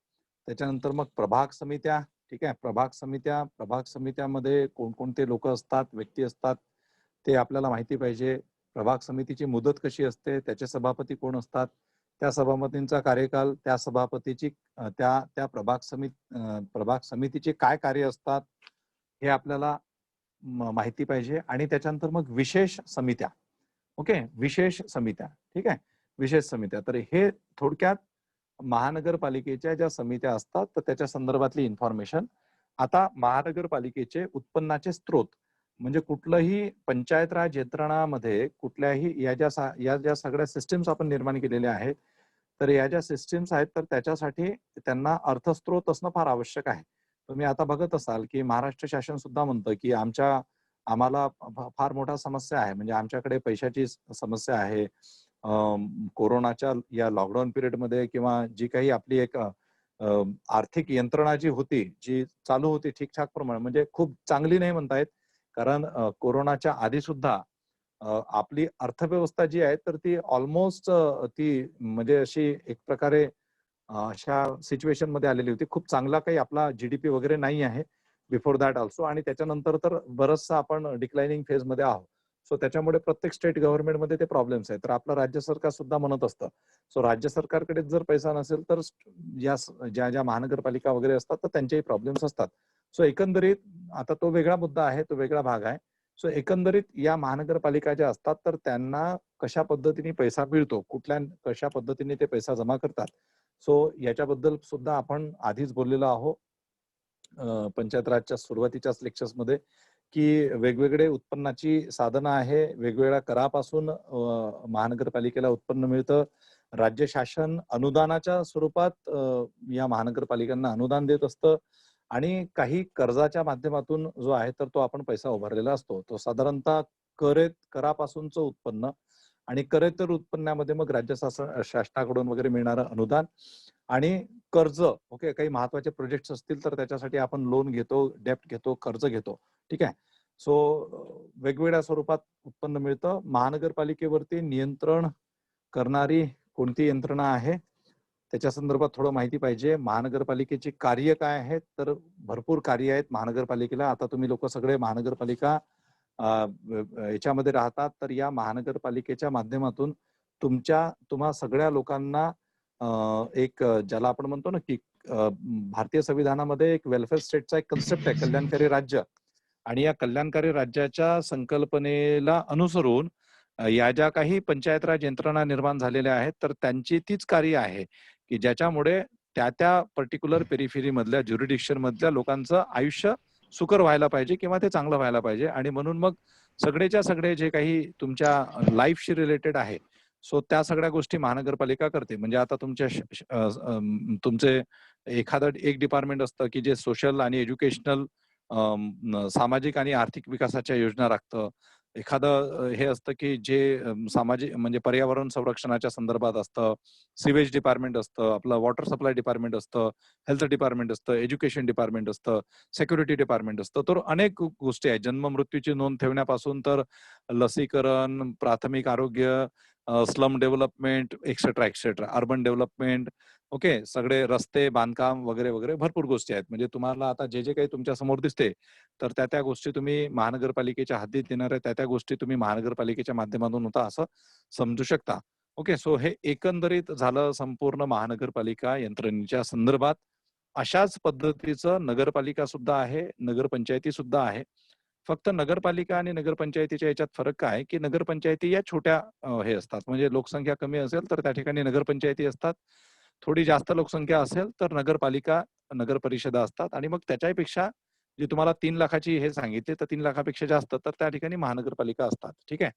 त्याच्यानंतर मग प्रभाग समित्या. ठीक आहे. प्रभाग समित्यामध्ये कोणकोणते लोक असतात, व्यक्ती असतात, ते आपल्याला माहिती पाहिजे. प्रभाग समितीची मुदत कशी असते, त्याचे सभापती कोण असतात, त्या सभापतींचा कार्यकाल, त्या सभापतीची त्या प्रभाग समितीचे काय कार्य असतात हे आपल्याला माहिती पाहिजे. आणि त्याच्यानंतर मग विशेष समित्या. ओके. विशेष समित्या. ठीक आहे. विशेष समित्या, तर हे थोडक्यात महानगरपालिकेच्या ज्या समित्या असतात तर त्याच्या संदर्भातली इन्फॉर्मेशन. आता महानगरपालिकेचे उत्पन्नाचे स्रोत म्हणजे कुठलंही पंचायत राज यंत्रणामध्ये कुठल्याही या ज्या सगळ्या सिस्टीम्स आपण निर्माण केलेल्या आहेत, तर या ज्या सिस्टीम्स आहेत तर त्याच्यासाठी त्यांना अर्थस्रोत असणं फार आवश्यक आहे. तुम्ही आता बघत असाल की महाराष्ट्र शासन सुद्धा म्हणतं की आम्हाला फार मोठा समस्या आहे, म्हणजे आमच्याकडे पैशाची समस्या आहे. कोरोनाच्या या लॉकडाऊन पिरियडमध्ये किंवा जी काही आपली एक आर्थिक यंत्रणा जी होती, जी चालू होती ठीकठाक प्रमाणे, म्हणजे खूप चांगली नाही म्हणता येत. कारण कोरोनाच्या आधी सुद्धा आपली अर्थव्यवस्था जी आहे तर ती ऑलमोस्ट ती म्हणजे अशी एक प्रकारे अशा सिच्युएशन मध्ये आलेली होती. खूप चांगला काही आपला जीडीपी वगैरे नाही आहे बिफोर दॅट ऑल्सो, आणि त्याच्यानंतर तर बरचसा आपण डिक्लाइनिंग फेज मध्ये आहोत. सो त्याच्यामुळे प्रत्येक स्टेट गव्हर्नमेंटमध्ये ते प्रॉब्लेम्स आहेत. तर आपलं राज्य सरकार सुद्धा म्हणत असतं. सो राज्य सरकारकडे जर पैसा नसेल तर ज्या ज्या महानगरपालिका वगैरे असतात तर त्यांचेही प्रॉब्लेम्स असतात. सो एकंदरीत आता तो वेगळा मुद्दा आहे, तो वेगळा भाग आहे. सो एकंदरीत या महानगरपालिका ज्या असतात तर त्यांना कशा पद्धतीने पैसा मिळतो, कशा पद्धतीने ते पैसा जमा करतात, सो याच्याबद्दल सुद्धा आपण आधीच बोललेलो आहोत पंचायत राजच्या सुरुवातीच्याच लेक्चर्स मध्ये, की वेगवेगळे उत्पन्नाची साधनं आहे. वेगवेगळ्या करापासून महानगरपालिकेला उत्पन्न मिळतं. राज्य शासन अनुदानाच्या स्वरूपात या महानगरपालिकांना अनुदान देत असतं, आणि काही कर्जाच्या माध्यमातून जो आहे तर तो आपण पैसा उभारलेला असतो. तो साधारणतः करापासूनचं उत्पन्न आणि करेत्तर उत्पन्नामध्ये मग राज्य शासनाकडून वगैरे मिळणारं अनुदान आणि कर्ज. ओके, काही महत्वाचे प्रोजेक्ट्स असतील तर त्याच्यासाठी आपण लोन घेतो, डेप्ट घेतो, कर्ज घेतो. ठीक आहे. सो वेगवेगळ्या स्वरूपात उत्पन्न मिळतं. महानगरपालिकेवरती नियंत्रण करणारी कोणती यंत्रणा आहे त्याच्या संदर्भात थोडं माहिती पाहिजे. महानगरपालिकेची कार्य काय आहेत, तर भरपूर कार्य आहेत महानगरपालिकेला. आता तुम्ही लोक सगळे महानगरपालिका याच्यामध्ये राहतात, तर या महानगरपालिकेच्या माध्यमातून तुम्हा सगळ्या लोकांना एक ज्याला आपण म्हणतो ना की भारतीय संविधानामध्ये एक वेलफेअर स्टेटचा एक कन्सेप्ट आहे, कल्याणकारी राज्य. आणि या कल्याणकारी राज्याच्या संकल्पनेला अनुसरून या ज्या काही पंचायत राज यंत्रणा निर्माण झालेल्या आहेत तर त्यांची तीच कार्य आहे की ज्याच्यामुळे त्या पर्टिक्युलर पेरिफेरी मधल्या ज्युरिडिक्शन मधल्या लोकांचं आयुष्य सुकर व्हायला पाहिजे किंवा ते चांगलं व्हायला पाहिजे. आणि म्हणून मग सगळेच्या सगळे जे काही तुमच्या लाईफशी रिलेटेड आहे, सो त्या सगळ्या गोष्टी महानगरपालिका करते. म्हणजे आता तुमचे एखादं एक डिपार्टमेंट असतं की जे सोशल आणि एज्युकेशनल सामाजिक आणि आर्थिक विकासाच्या योजना राखतं. एखादं हे असतं की जे सामाजिक म्हणजे पर्यावरण संरक्षणाच्या संदर्भात असतं. सिवेज डिपार्टमेंट असतं, आपलं वॉटर सप्लाय डिपार्टमेंट असतं, हेल्थ डिपार्टमेंट असतं, एज्युकेशन डिपार्टमेंट असतं, सिक्युरिटी डिपार्टमेंट असतं. तर अनेक गोष्टी आहेत. जन्म मृत्यूची नोंद ठेवण्यापासून तर लसीकरण, प्राथमिक आरोग्य, slum development, etcetera etcetera, urban development, okay, सगळे रस्ते बांधकाम वगैरे वगैरे भरपूर गोष्टी आहेत. म्हणजे तुम्हाला आता जे जे काही तुमच्या समोर दिसते तर त्या गोष्टी तुम्ही महानगरपालिकेच्या हद्दीत येणाऱ्या त्या गोष्टी तुम्ही महानगरपालिकेच्या माध्यमातून होता असं समजू शकता. ओके, सो हे एकंदरीत झालं संपूर्ण महानगरपालिका यंत्रणेच्या संदर्भात. अशाच पद्धतीचं नगरपालिका सुद्धा आहे, नगरपंचायती सुद्धा आहे. फक्त नगरपालिका आणि नगरपंचायतीच्या याच्यात फरक काय आहे की नगरपंचायती या छोट्या हे असतात. म्हणजे लोकसंख्या कमी असेल तर त्या ठिकाणी नगरपंचायती असतात. थोडी जास्त लोकसंख्या असेल तर नगरपालिका, नगर परिषदा असतात. आणि मग त्याच्यापेक्षा जे तुम्हाला 3 लाखाची हे सांगितले तर 3 लाखापेक्षा जास्त तर त्या ठिकाणी महानगरपालिका असतात. ठीक आहे.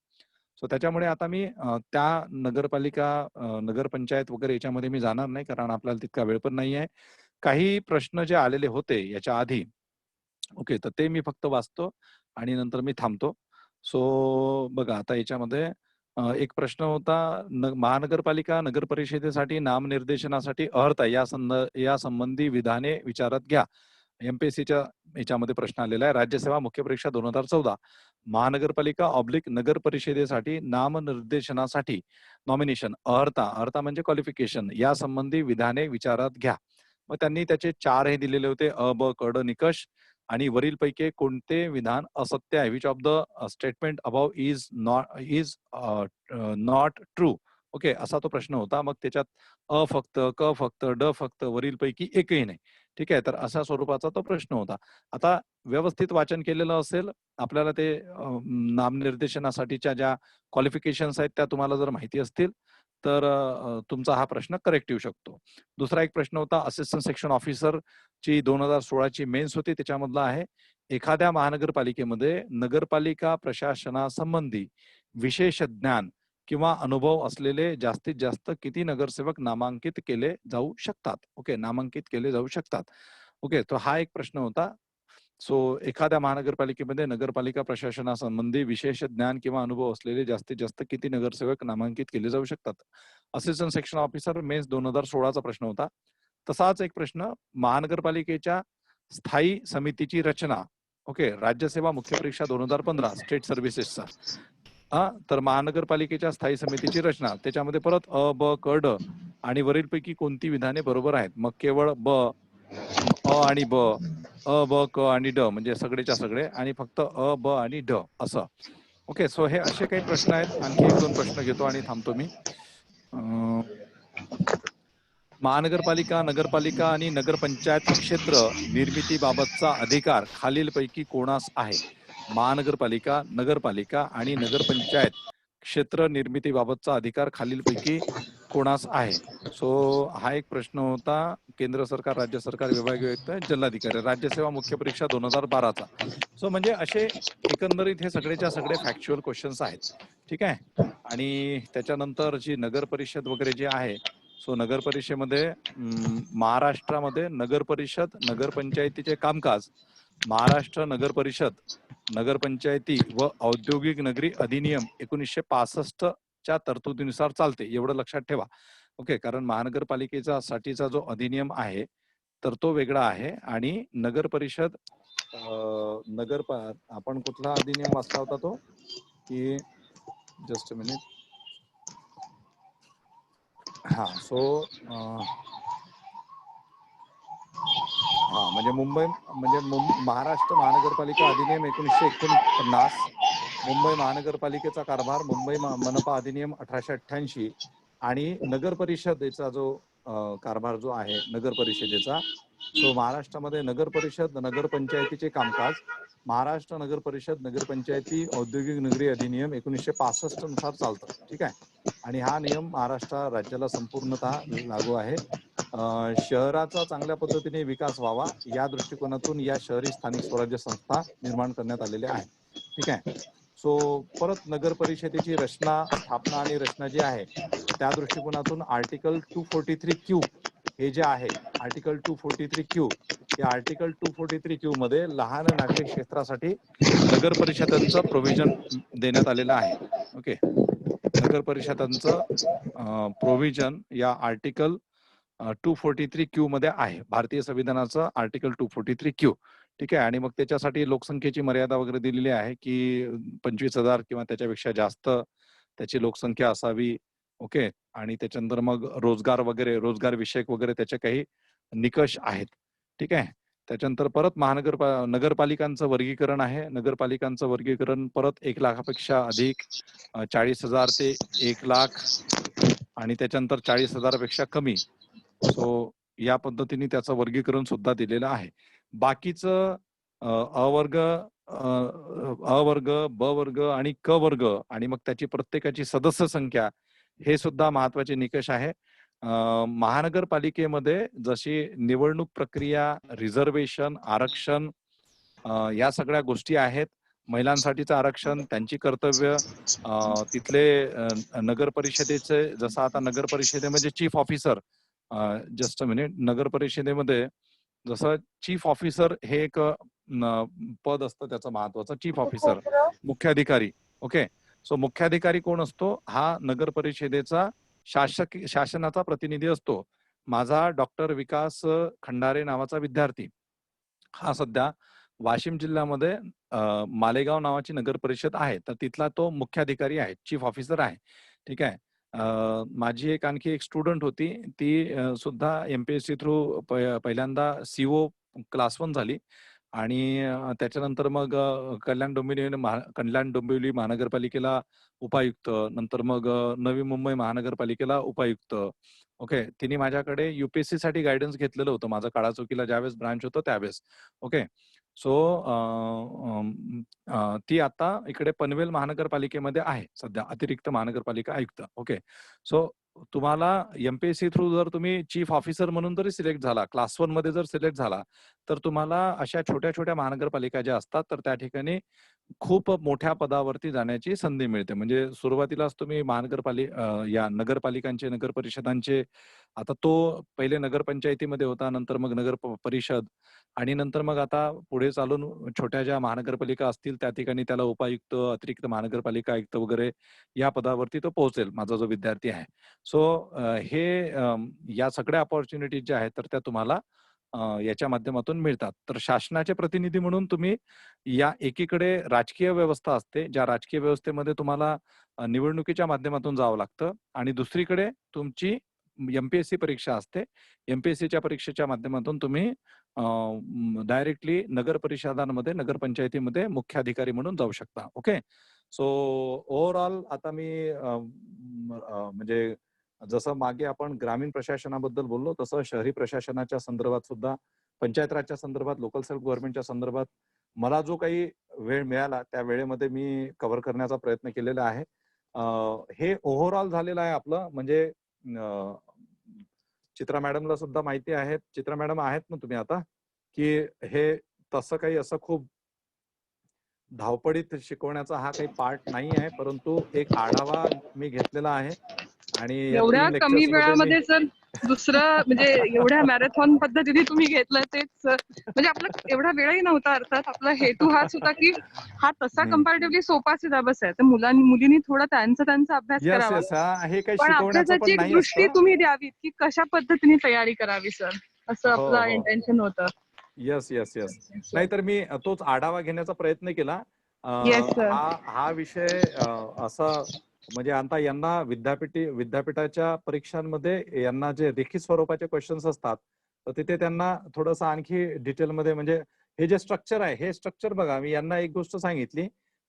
सो त्याच्यामुळे आता मी त्या नगरपालिका, नगरपंचायत वगैरे याच्यामध्ये मी जाणार नाही कारण आपल्याला तितका वेळ पण नाही आहे. काही प्रश्न जे आलेले होते याच्या आधी, ओके, तर ते मी फक्त वाचतो आणि नंतर मी थांबतो. सो बघा आता याच्यामध्ये एक प्रश्न होता, महानगरपालिका नगर परिषदेसाठी नामनिर्देशनासाठी अर्हता या संबंधी विधाने विचारात घ्या. एमपीएससीच्या याच्यामध्ये प्रश्न आलेला आहे. राज्यसेवा मुख्य परीक्षा 2014 महानगरपालिका ऑब्लिक नगर परिषदेसाठी नामनिर्देशनासाठी नॉमिनेशन अर्हता म्हणजे क्वालिफिकेशन या संबंधी विधाने विचारात घ्या. मग त्यांनी त्याचे 4 हे दिलेले होते, अ ब क ड निकष. आणि वरील पैकी कोणते विधान असत्य आहे, which of the statement above is not true. Okay, असा तो प्रश्न होता. मग त्याच्यात अ फक्त, क फक्त, ड फक्त, वरील पैकी एकही नाही. ठीक आहे, तर अशा स्वरूपाचा तो प्रश्न होता. आता व्यवस्थित वाचन केलेलं असेल, आपल्याला ते नामनिर्देशनासाठीच्या ज्या क्वालिफिकेशन्स आहेत त्या तुम्हाला जर माहिती असतील तर तुमचा हा प्रश्न करेक्ट येऊ शकतो. दुसरा एक प्रश्न होता, असिस्टंट सेक्शन ऑफिसर ची 2016 ची मेन्स होती, त्याच्यामधला आहे, एखाद्या महानगरपालिकेमध्ये नगरपालिका प्रशासनासंबंधी विशेष ज्ञान किंवा अनुभव असलेले जास्तीत जास्त किती नगरसेवक नामांकित केले जाऊ शकतात? ओके, नामांकित केले जाऊ शकतात. ओके, तो हा एक प्रश्न होता. सो एखाद्या महानगरपालिकेमध्ये नगरपालिका प्रशासनासंबंधी विशेष ज्ञान किंवा अनुभव असलेले जास्तीत जास्त किती नगरसेवक नामांकित केले जाऊ शकतात? असिस्टंट सेक्शन ऑफिसर मेन्स 2016 चा प्रश्न होता. तसाच एक प्रश्न, महानगरपालिकेच्या स्थायी समितीची रचना. ओके, राज्यसेवा मुख्य परीक्षा 2015 स्टेट सर्व्हिसेसचा. तर महानगरपालिकेच्या स्थायी समितीची रचना, त्याच्यामध्ये परत अ, ब, क, ड आणि वरीलपैकी कोणती विधाने बरोबर आहेत? मग केवळ अ आणि ब, अ, ब, क आणि ड म्हणजे सगळेच्या सगळे, आणि फक्त अ, ब आणि ड असं. ओके, सो हे असे काही प्रश्न आहेत. आणखी एक दोन प्रश्न घेतो आणि थांबतो मी. महानगरपालिका, नगरपालिका आणि नगरपंचायत क्षेत्र निर्मितीबाबतचा अधिकार खालीलपैकी कोणास आहे? महानगरपालिका, नगरपालिका आणि नगरपंचायत क्षेत्र निर्मितीबाबतचा अधिकार खालीलपैकी कोणास आहे? सो हा एक प्रश्न होता. केंद्र सरकार, राज्य सरकार, विभागीय आयुक्त, जिल्हाधिकारी, राज्यसेवा मुख्य परीक्षा 2012चा. सो म्हणजे असे एकंदरीत हे सगळेच्या सगळे फॅक्च्युअल क्वेश्चन्स आहेत. ठीक आहे. आणि त्याच्यानंतर जी नगर परिषद वगैरे जे आहे, सो नगर परिषदेमध्ये महाराष्ट्रामध्ये नगर परिषद, नगरपंचायतीचे कामकाज महाराष्ट्र नगर परिषद, नगरपंचायती व औद्योगिक नगरी अधिनियम 1965 च्या तरतुदीनुसार चालते, एवढं लक्षात ठेवा. ओके, कारण महानगरपालिकेचा साठीचा जो अधिनियम आहे तर तो वेगळा आहे, आणि नगर परिषद आपण कुठला अधिनियम वाचला होता तो, की जस्ट अ मिनिट. हा, सो म्हणजे महाराष्ट्र महानगरपालिका अधिनियम 1949, मुंबई महानगरपालिकेचा कारभार मुंबई मनपा अधिनियम 1888, आणि नगर परिषदेचा जो कारभार जो आहे नगर परिषदेचा, सो महाराष्ट्रामध्ये नगर परिषद, नगरपंचायतीचे कामकाज महाराष्ट्र नगर परिषद, नगरपंचायती औद्योगिक नगरी अधिनियम 1965 नुसार चालतं. ठीक आहे. आणि हा नियम महाराष्ट्र राज्याला संपूर्णतः लागू आहे. शहराचा चांगल्या पद्धतीने विकास व्हावा या दृष्टिकोनातून या शहरी स्थानिक स्वराज्य संस्था निर्माण करण्यात आलेल्या आहेत. ठीक आहे. सो परत नगर परिषदेची रचना, स्थापना आणि रचना जी आहे त्या दृष्टिकोनातून आर्टिकल 243Q हे जे आहे, आर्टिकल 243Q, या आर्टिकल 243Q मध्ये लहान नागरिक क्षेत्रासाठी नगर परिषदांचं प्रोव्हिजन देण्यात आलेलं आहे. ओके, नगर परिषदांचं प्रोव्हिजन या आर्टिकल 243Q मध्ये आहे, भारतीय संविधानाचं आर्टिकल 243Q. ठीक आहे. आणि मग त्याच्यासाठी लोकसंख्येची मर्यादा वगैरे दिलेली आहे की 25,000 किंवा त्याच्यापेक्षा जास्त त्याची लोकसंख्या असावी. ओके, आणि त्याच्यानंतर मग रोजगार वगैरे, रोजगार विषयक वगैरे त्याचे काही निकष आहेत. ठीक आहे. त्याच्यानंतर परत नगरपालिकांचं वर्गीकरण आहे. नगरपालिकांचं वर्गीकरण परत 1 लाखापेक्षा अधिक, 40,000 ते 1 लाख, आणि त्याच्यानंतर 40,000 पेक्षा कमी. सो या पद्धतीने त्याचं वर्गीकरण सुद्धा दिलेलं आहे. बाकीचं अ वर्ग, अ वर्ग, ब वर्ग आणि क वर्ग, आणि मग त्याची प्रत्येकाची सदस्य संख्या, हे सुद्धा महत्वाचे निकष आहे. महानगरपालिकेमध्ये जशी निवडणूक प्रक्रिया, रिझर्वेशन, आरक्षण, या सगळ्या गोष्टी आहेत. महिलांसाठीचं आरक्षण, त्यांची कर्तव्य, तिथले नगर परिषदेचे, जसं आता नगर परिषदेमध्ये chief officer, just a minute, नगर परिषदेमध्ये जसं चीफ ऑफिसर हे एक पद असतं त्याचं महत्वाचं, चीफ ऑफिसर, मुख्याधिकारी. ओके, सो मुख्याधिकारी कोण असतो? हा नगर परिषदेचा शासनाचा प्रतिनिधी असतो. माझा डॉक्टर विकास खंडारे नावाचा विद्यार्थी हा सध्या वाशिम जिल्ह्यामध्ये मालेगाव नावाची नगर परिषद आहे, तर तिथला तो मुख्याधिकारी आहे, चीफ ऑफिसर आहे. ठीक आहे. माझी एक आणखी एक स्टुडंट होती, ती सुद्धा MPSC थ्रू पहिल्यांदा CO क्लास 1 झाली, आणि त्याच्यानंतर मग कल्याण डोंबिवली महानगरपालिकेला उपायुक्त, नंतर मग नवी मुंबई महानगरपालिकेला उपायुक्त. ओके, तिने माझ्याकडे UPSC साठी गायडन्स घेतलेलं होतं, माझं काळाचौकीला ज्यावेळेस ब्रांच होतं त्यावेळेस. ओके, सो ती आता इकडे पनवेल महानगरपालिकेमध्ये आहे सध्या, अतिरिक्त महानगरपालिका आयुक्त. ओके, सो तुम्हाला एमपीएससी थ्रू जर तुम्ही चीफ ऑफिसर म्हणून जरी सिलेक्ट झाला, क्लास 1 मध्ये जर सिलेक्ट झाला, तर तुम्हाला अशा छोट्या-छोट्या महानगरपालिका ज्या असतात, तर त्या ठिकाणी खूप मोठ्या पदावरती जाण्याची संधी मिळते. म्हणजे सुरुवातीलाच तुम्ही या नगरपालिकांचे, नगर परिषदांचे आता तो पहिले नगरपंचायतीमध्ये होता, नंतर मग परिषद आणि नंतर मग आता पुढे चालून छोट्या ज्या महानगरपालिका असतील, त्या ठिकाणी त्याला उपायुक्त, अतिरिक्त महानगरपालिका आयुक्त वगैरे या पदावरती तो पोहोचेल, माझा जो विद्यार्थी आहे. सो या सगळ्या अपॉर्च्युनिटीज ज्या आहेत, तर त्या तुम्हाला याच्या माध्यमातून मिळतात. तर शासनाचे प्रतिनिधी म्हणून तुम्ही या एकीकडे राजकीय व्यवस्था असते, ज्या राजकीय व्यवस्थेमध्ये तुम्हाला निवडणुकीच्या माध्यमातून जावं लागतं आणि दुसरीकडे तुमची एमपीएससी परीक्षा असते. एमपीएससीच्या परीक्षेच्या माध्यमातून तुम्ही डायरेक्टली नगर परिषदांमध्ये, नगरपंचायतीमध्ये मुख्याधिकारी म्हणून जाऊ शकता. ओके. सो ओव्हरऑल आता मी म्हणजे जसं मागे आपण ग्रामीण प्रशासनाबद्दल बोललो, तसं शहरी प्रशासनाच्या संदर्भात सुद्धा, पंचायत राजच्या संदर्भात, लोकल सेल्फ गव्हर्नमेंटच्या संदर्भात मला जो काही वेळ मिळाला, त्या वेळेमध्ये मी कव्हर करण्याचा प्रयत्न केलेला आहे. हे ओव्हरऑल झालेलं आहे आपलं. म्हणजे चित्रा मॅडमला सुद्धा माहिती आहे. चित्रा मॅडम आहेत ना तुम्ही आता, की हे तसं काही असं खूप धावपळीत शिकवण्याचा हा काही पार्ट नाही आहे, परंतु एक आढावा मी घेतलेला आहे आणि या एवढ्या 3 कमी लेक्चर्समध्ये मी वेळामध्ये सर दुसरं म्हणजे एवढ्या मॅरेथॉन पद्धतीने तुम्ही घेतलं तेच म्हणजे आपला एवढा वेळही नव्हता. अर्थात आपला हेतू हाच होता की हा तसा कम्पॅरेटिव्हली सोपा सिलेबस आहे, तर मुलींनी थोडा त्यांचा अभ्यास येस करावा, येस हे काही पण शिकवण्याचं अभ्यासाची पण एक नाही दृष्टी असतं. तुम्ही द्यावी की कशा पद्धतीने तयारी करावी सर, असं हो आपलं हो इंटेन्शन होतं. येस येस येस नाहीतर मी तोच आढावा घेण्याचा प्रयत्न केला. Yes sir. हा विषय असा म्हणजे आता यांना विद्यापीठाच्या परीक्षांमध्ये यांना जे लिखित स्वरूपाचे क्वेश्चन्स असतात, तर तिथे त्यांना थोडंसं आणखी डिटेलमध्ये म्हणजे हे जे स्ट्रक्चर आहे, हे स्ट्रक्चर बघा, मी यांना एक गोष्ट सांगितली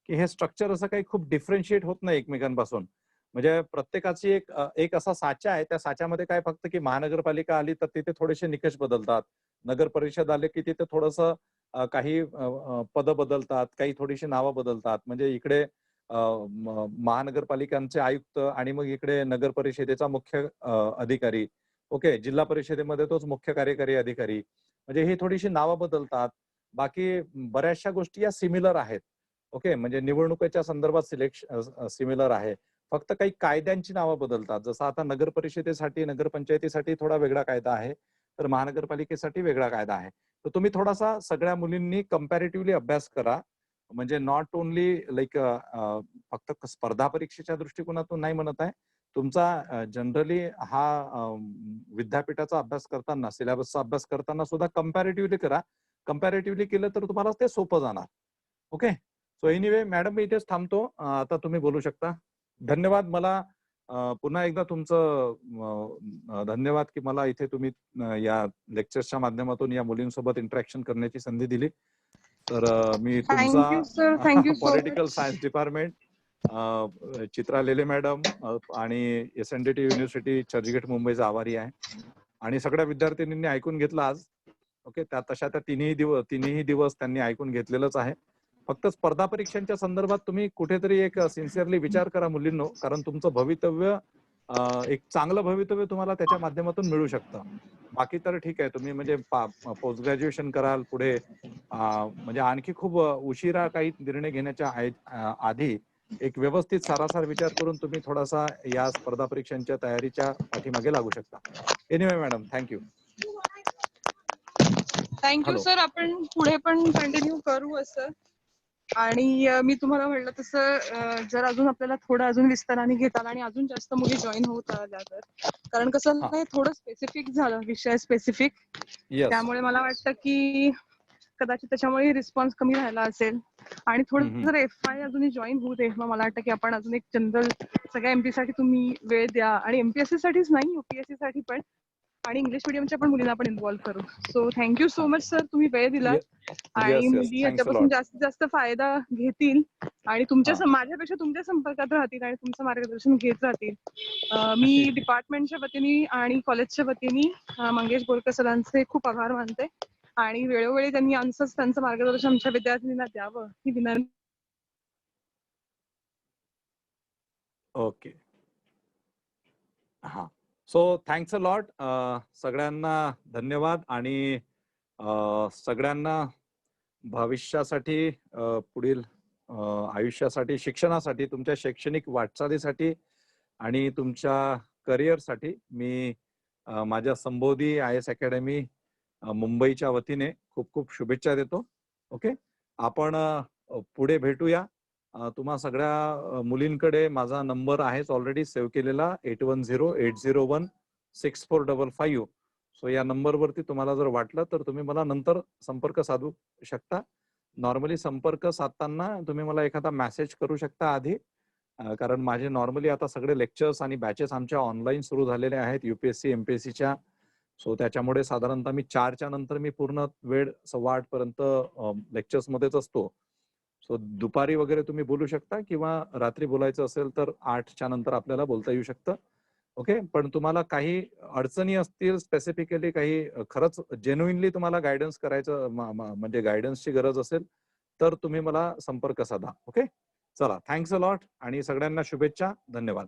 की हे स्ट्रक्चर असं काही खूप डिफरन्शिएट होत नाही एकमेकांपासून. म्हणजे प्रत्येकाची एक असा साचा आहे, त्या साच्यामध्ये काय फक्त की महानगरपालिका आली तर तिथे थोडेसे निकष बदलतात, नगर परिषद आले की तिथे थोडंसं काही पद बदलतात, काही थोडीशी नावं बदलतात. म्हणजे इकडे महानगरपालिकांचे आयुक्त आणि मग इकडे नगर परिषदेचा मुख्य अधिकारी. ओके. जिल्हा परिषदेमध्ये तोच मुख्य कार्यकारी अधिकारी. म्हणजे ही थोडीशी नावं बदलतात. बाकी बऱ्याचशा गोष्टी या सिमिलर आहेत. ओके. म्हणजे निवडणुकीच्या संदर्भात सिमिलर आहे. फक्त काही कायद्यांची नावं बदलतात. जसं आता नगर परिषदेसाठी, नगरपंचायतीसाठी थोडा वेगळा कायदा आहे. तर महानगरपालिकेसाठी वेगळा कायदा आहे. तर तुम्ही थोडासा सगळ्या मुलींनी कंपॅरेटिव्हली अभ्यास करा. म्हणजे नॉट ओन्ली लाइक फक्त स्पर्धा परीक्षेच्या दृष्टिकोनातून नाही म्हणत आहे. तुमचा जनरली हा विद्यापीठाचा अभ्यास करताना, सिलेबसचा अभ्यास करताना सुद्धा कंपॅरेटिव्हली करा. कंपॅरेटिव्हली केलं तर तुम्हाला ते सोपं जाणार. ओके. सो एनिवे मॅडम मी इथेच थांबतो. आता तुम्ही बोलू शकता. धन्यवाद. मला पुन्हा एकदा तुमचं धन्यवाद की मला इथे तुम्ही या लेक्चर्सच्या माध्यमातून या मुलींसोबत इंटरॅक्शन करण्याची संधी दिली. तर मी थँक्यू सर, तुमचा thank you so political much. Science department, Chitra Lele madam आणि एसएनडीटी युनिव्हर्सिटी चर्चगेट मुंबईचा आभारी आहे. आणि सगळ्या विद्यार्थिनींनी ऐकून घेतलं आज. ओके. तशा त्या तिन्ही दिवस त्यांनी ऐकून घेतलेलंच आहे. फक्त स्पर्धा परीक्षांच्या संदर्भात तुम्ही कुठेतरी एक सिन्सिअरली विचार करा मुलींनो, कारण तुमचं भवितव्य एक चांगलं भवितव्य तुम्हाला त्याच्या माध्यमातून मिळू शकतं. बाकी तर ठीक आहे, तुम्ही म्हणजे पोस्ट ग्रॅज्युएशन कराल पुढे, म्हणजे आणखी खूप उशिरा काही निर्णय घेण्याच्या आधी एक व्यवस्थित सारासार विचार करून तुम्ही थोडासा या स्पर्धा परीक्षांच्या तयारीच्या पाठीमागे लागू शकता. Anyway madam, thank you. Thank you hello. Sir. आपण पुढे पण कंटिन्यू करू असं. आणि मी तुम्हाला म्हणलं तसं जर अजून आपल्याला थोडं अजून विस्ताराने घेता आलं आणि अजून जास्त मुली जॉईन होत आल्या तर, कारण कसं हा. नाही थोडं स्पेसिफिक झालं, विषय स्पेसिफिक, येस. त्यामुळे मला वाटतं की कदाचित त्याच्यामुळे रिस्पॉन्स कमी राहिला असेल. आणि थोडं जर एफआय अजूनही जॉईन होऊ दे, मग मला वाटतं की आपण अजून एक जनरल सगळ्या एमपी साठी तुम्ही वेळ द्या, आणि एमपीएससी साठीच नाही, युपीएससी साठी पण, आणि इंग्लिश मिडियमच्या पण मुलींना आपण इन्व्हॉल्व्ह करू. So thank you so much sir, तुम्ही वेळ दिला आणि येस येस मुली थँक्स अ याच्यापासून लॉट. जास्तीत जास्त फायदा घेतील आणि हा. माझ्यापेक्षा तुमच्या संपर्कात राहतील आणि तुमचं मार्गदर्शन घेत राहतील. मी डिपार्टमेंटच्या वतीने आणि कॉलेजच्या वतीने मंगेश बोरकर सरांचे खूप आभार मानते, आणि वेळोवेळी त्यांनी त्यांचं मार्गदर्शन आमच्या विद्यार्थिनींना द्यावं ही विनंती. ओके. हा. So thanks a lot. सगळ्यांना धन्यवाद आणि सगळ्यांना भविष्यासाठी पुढील आयुष्यासाठी, शिक्षणासाठी, तुमच्या शैक्षणिक वाटचालीसाठी आणि तुमच्या करिअरसाठी मी माझ्या संबोधी IAS अकॅडमी मुंबईच्या वतीने खूप खूप शुभेच्छा देतो. ओके. आपण पुढे भेटूया. तुम्हा सगळ्या मुलींकडे माझा नंबर आहेच ऑलरेडी सेव्ह केलेला 8108016455. सो या नंबरवरती तुम्हाला जर वाटलं तर तुम्ही मला नंतर संपर्क साधू शकता. नॉर्मली संपर्क साधताना तुम्ही मला एखादा मेसेज करू शकता आधी, कारण माझे नॉर्मली आता सगळे लेक्चर्स आणि बॅचेस आमच्या ऑनलाईन सुरू झालेले आहेत UPSC MPSCच्या. सो त्याच्यामुळे साधारणतः मी 4च्या नंतर मी पूर्ण वेळ 7:15 पर्यंत लेक्चर्स मध्येच असतो. सो दुपारी वगैरे तुम्ही बोलू शकता किंवा रात्री बोलायचं असेल तर 8च्या नंतर आपल्याला बोलता येऊ शकतं. ओके. पण तुम्हाला काही अडचणी असतील, स्पेसिफिकली काही खरंच जेन्युइनली तुम्हाला गायडन्स करायचं म्हणजे गायडन्सची गरज असेल तर तुम्ही मला संपर्क साधा. ओके. चला, थँक्स अ लॉट आणि सगळ्यांना शुभेच्छा. धन्यवाद.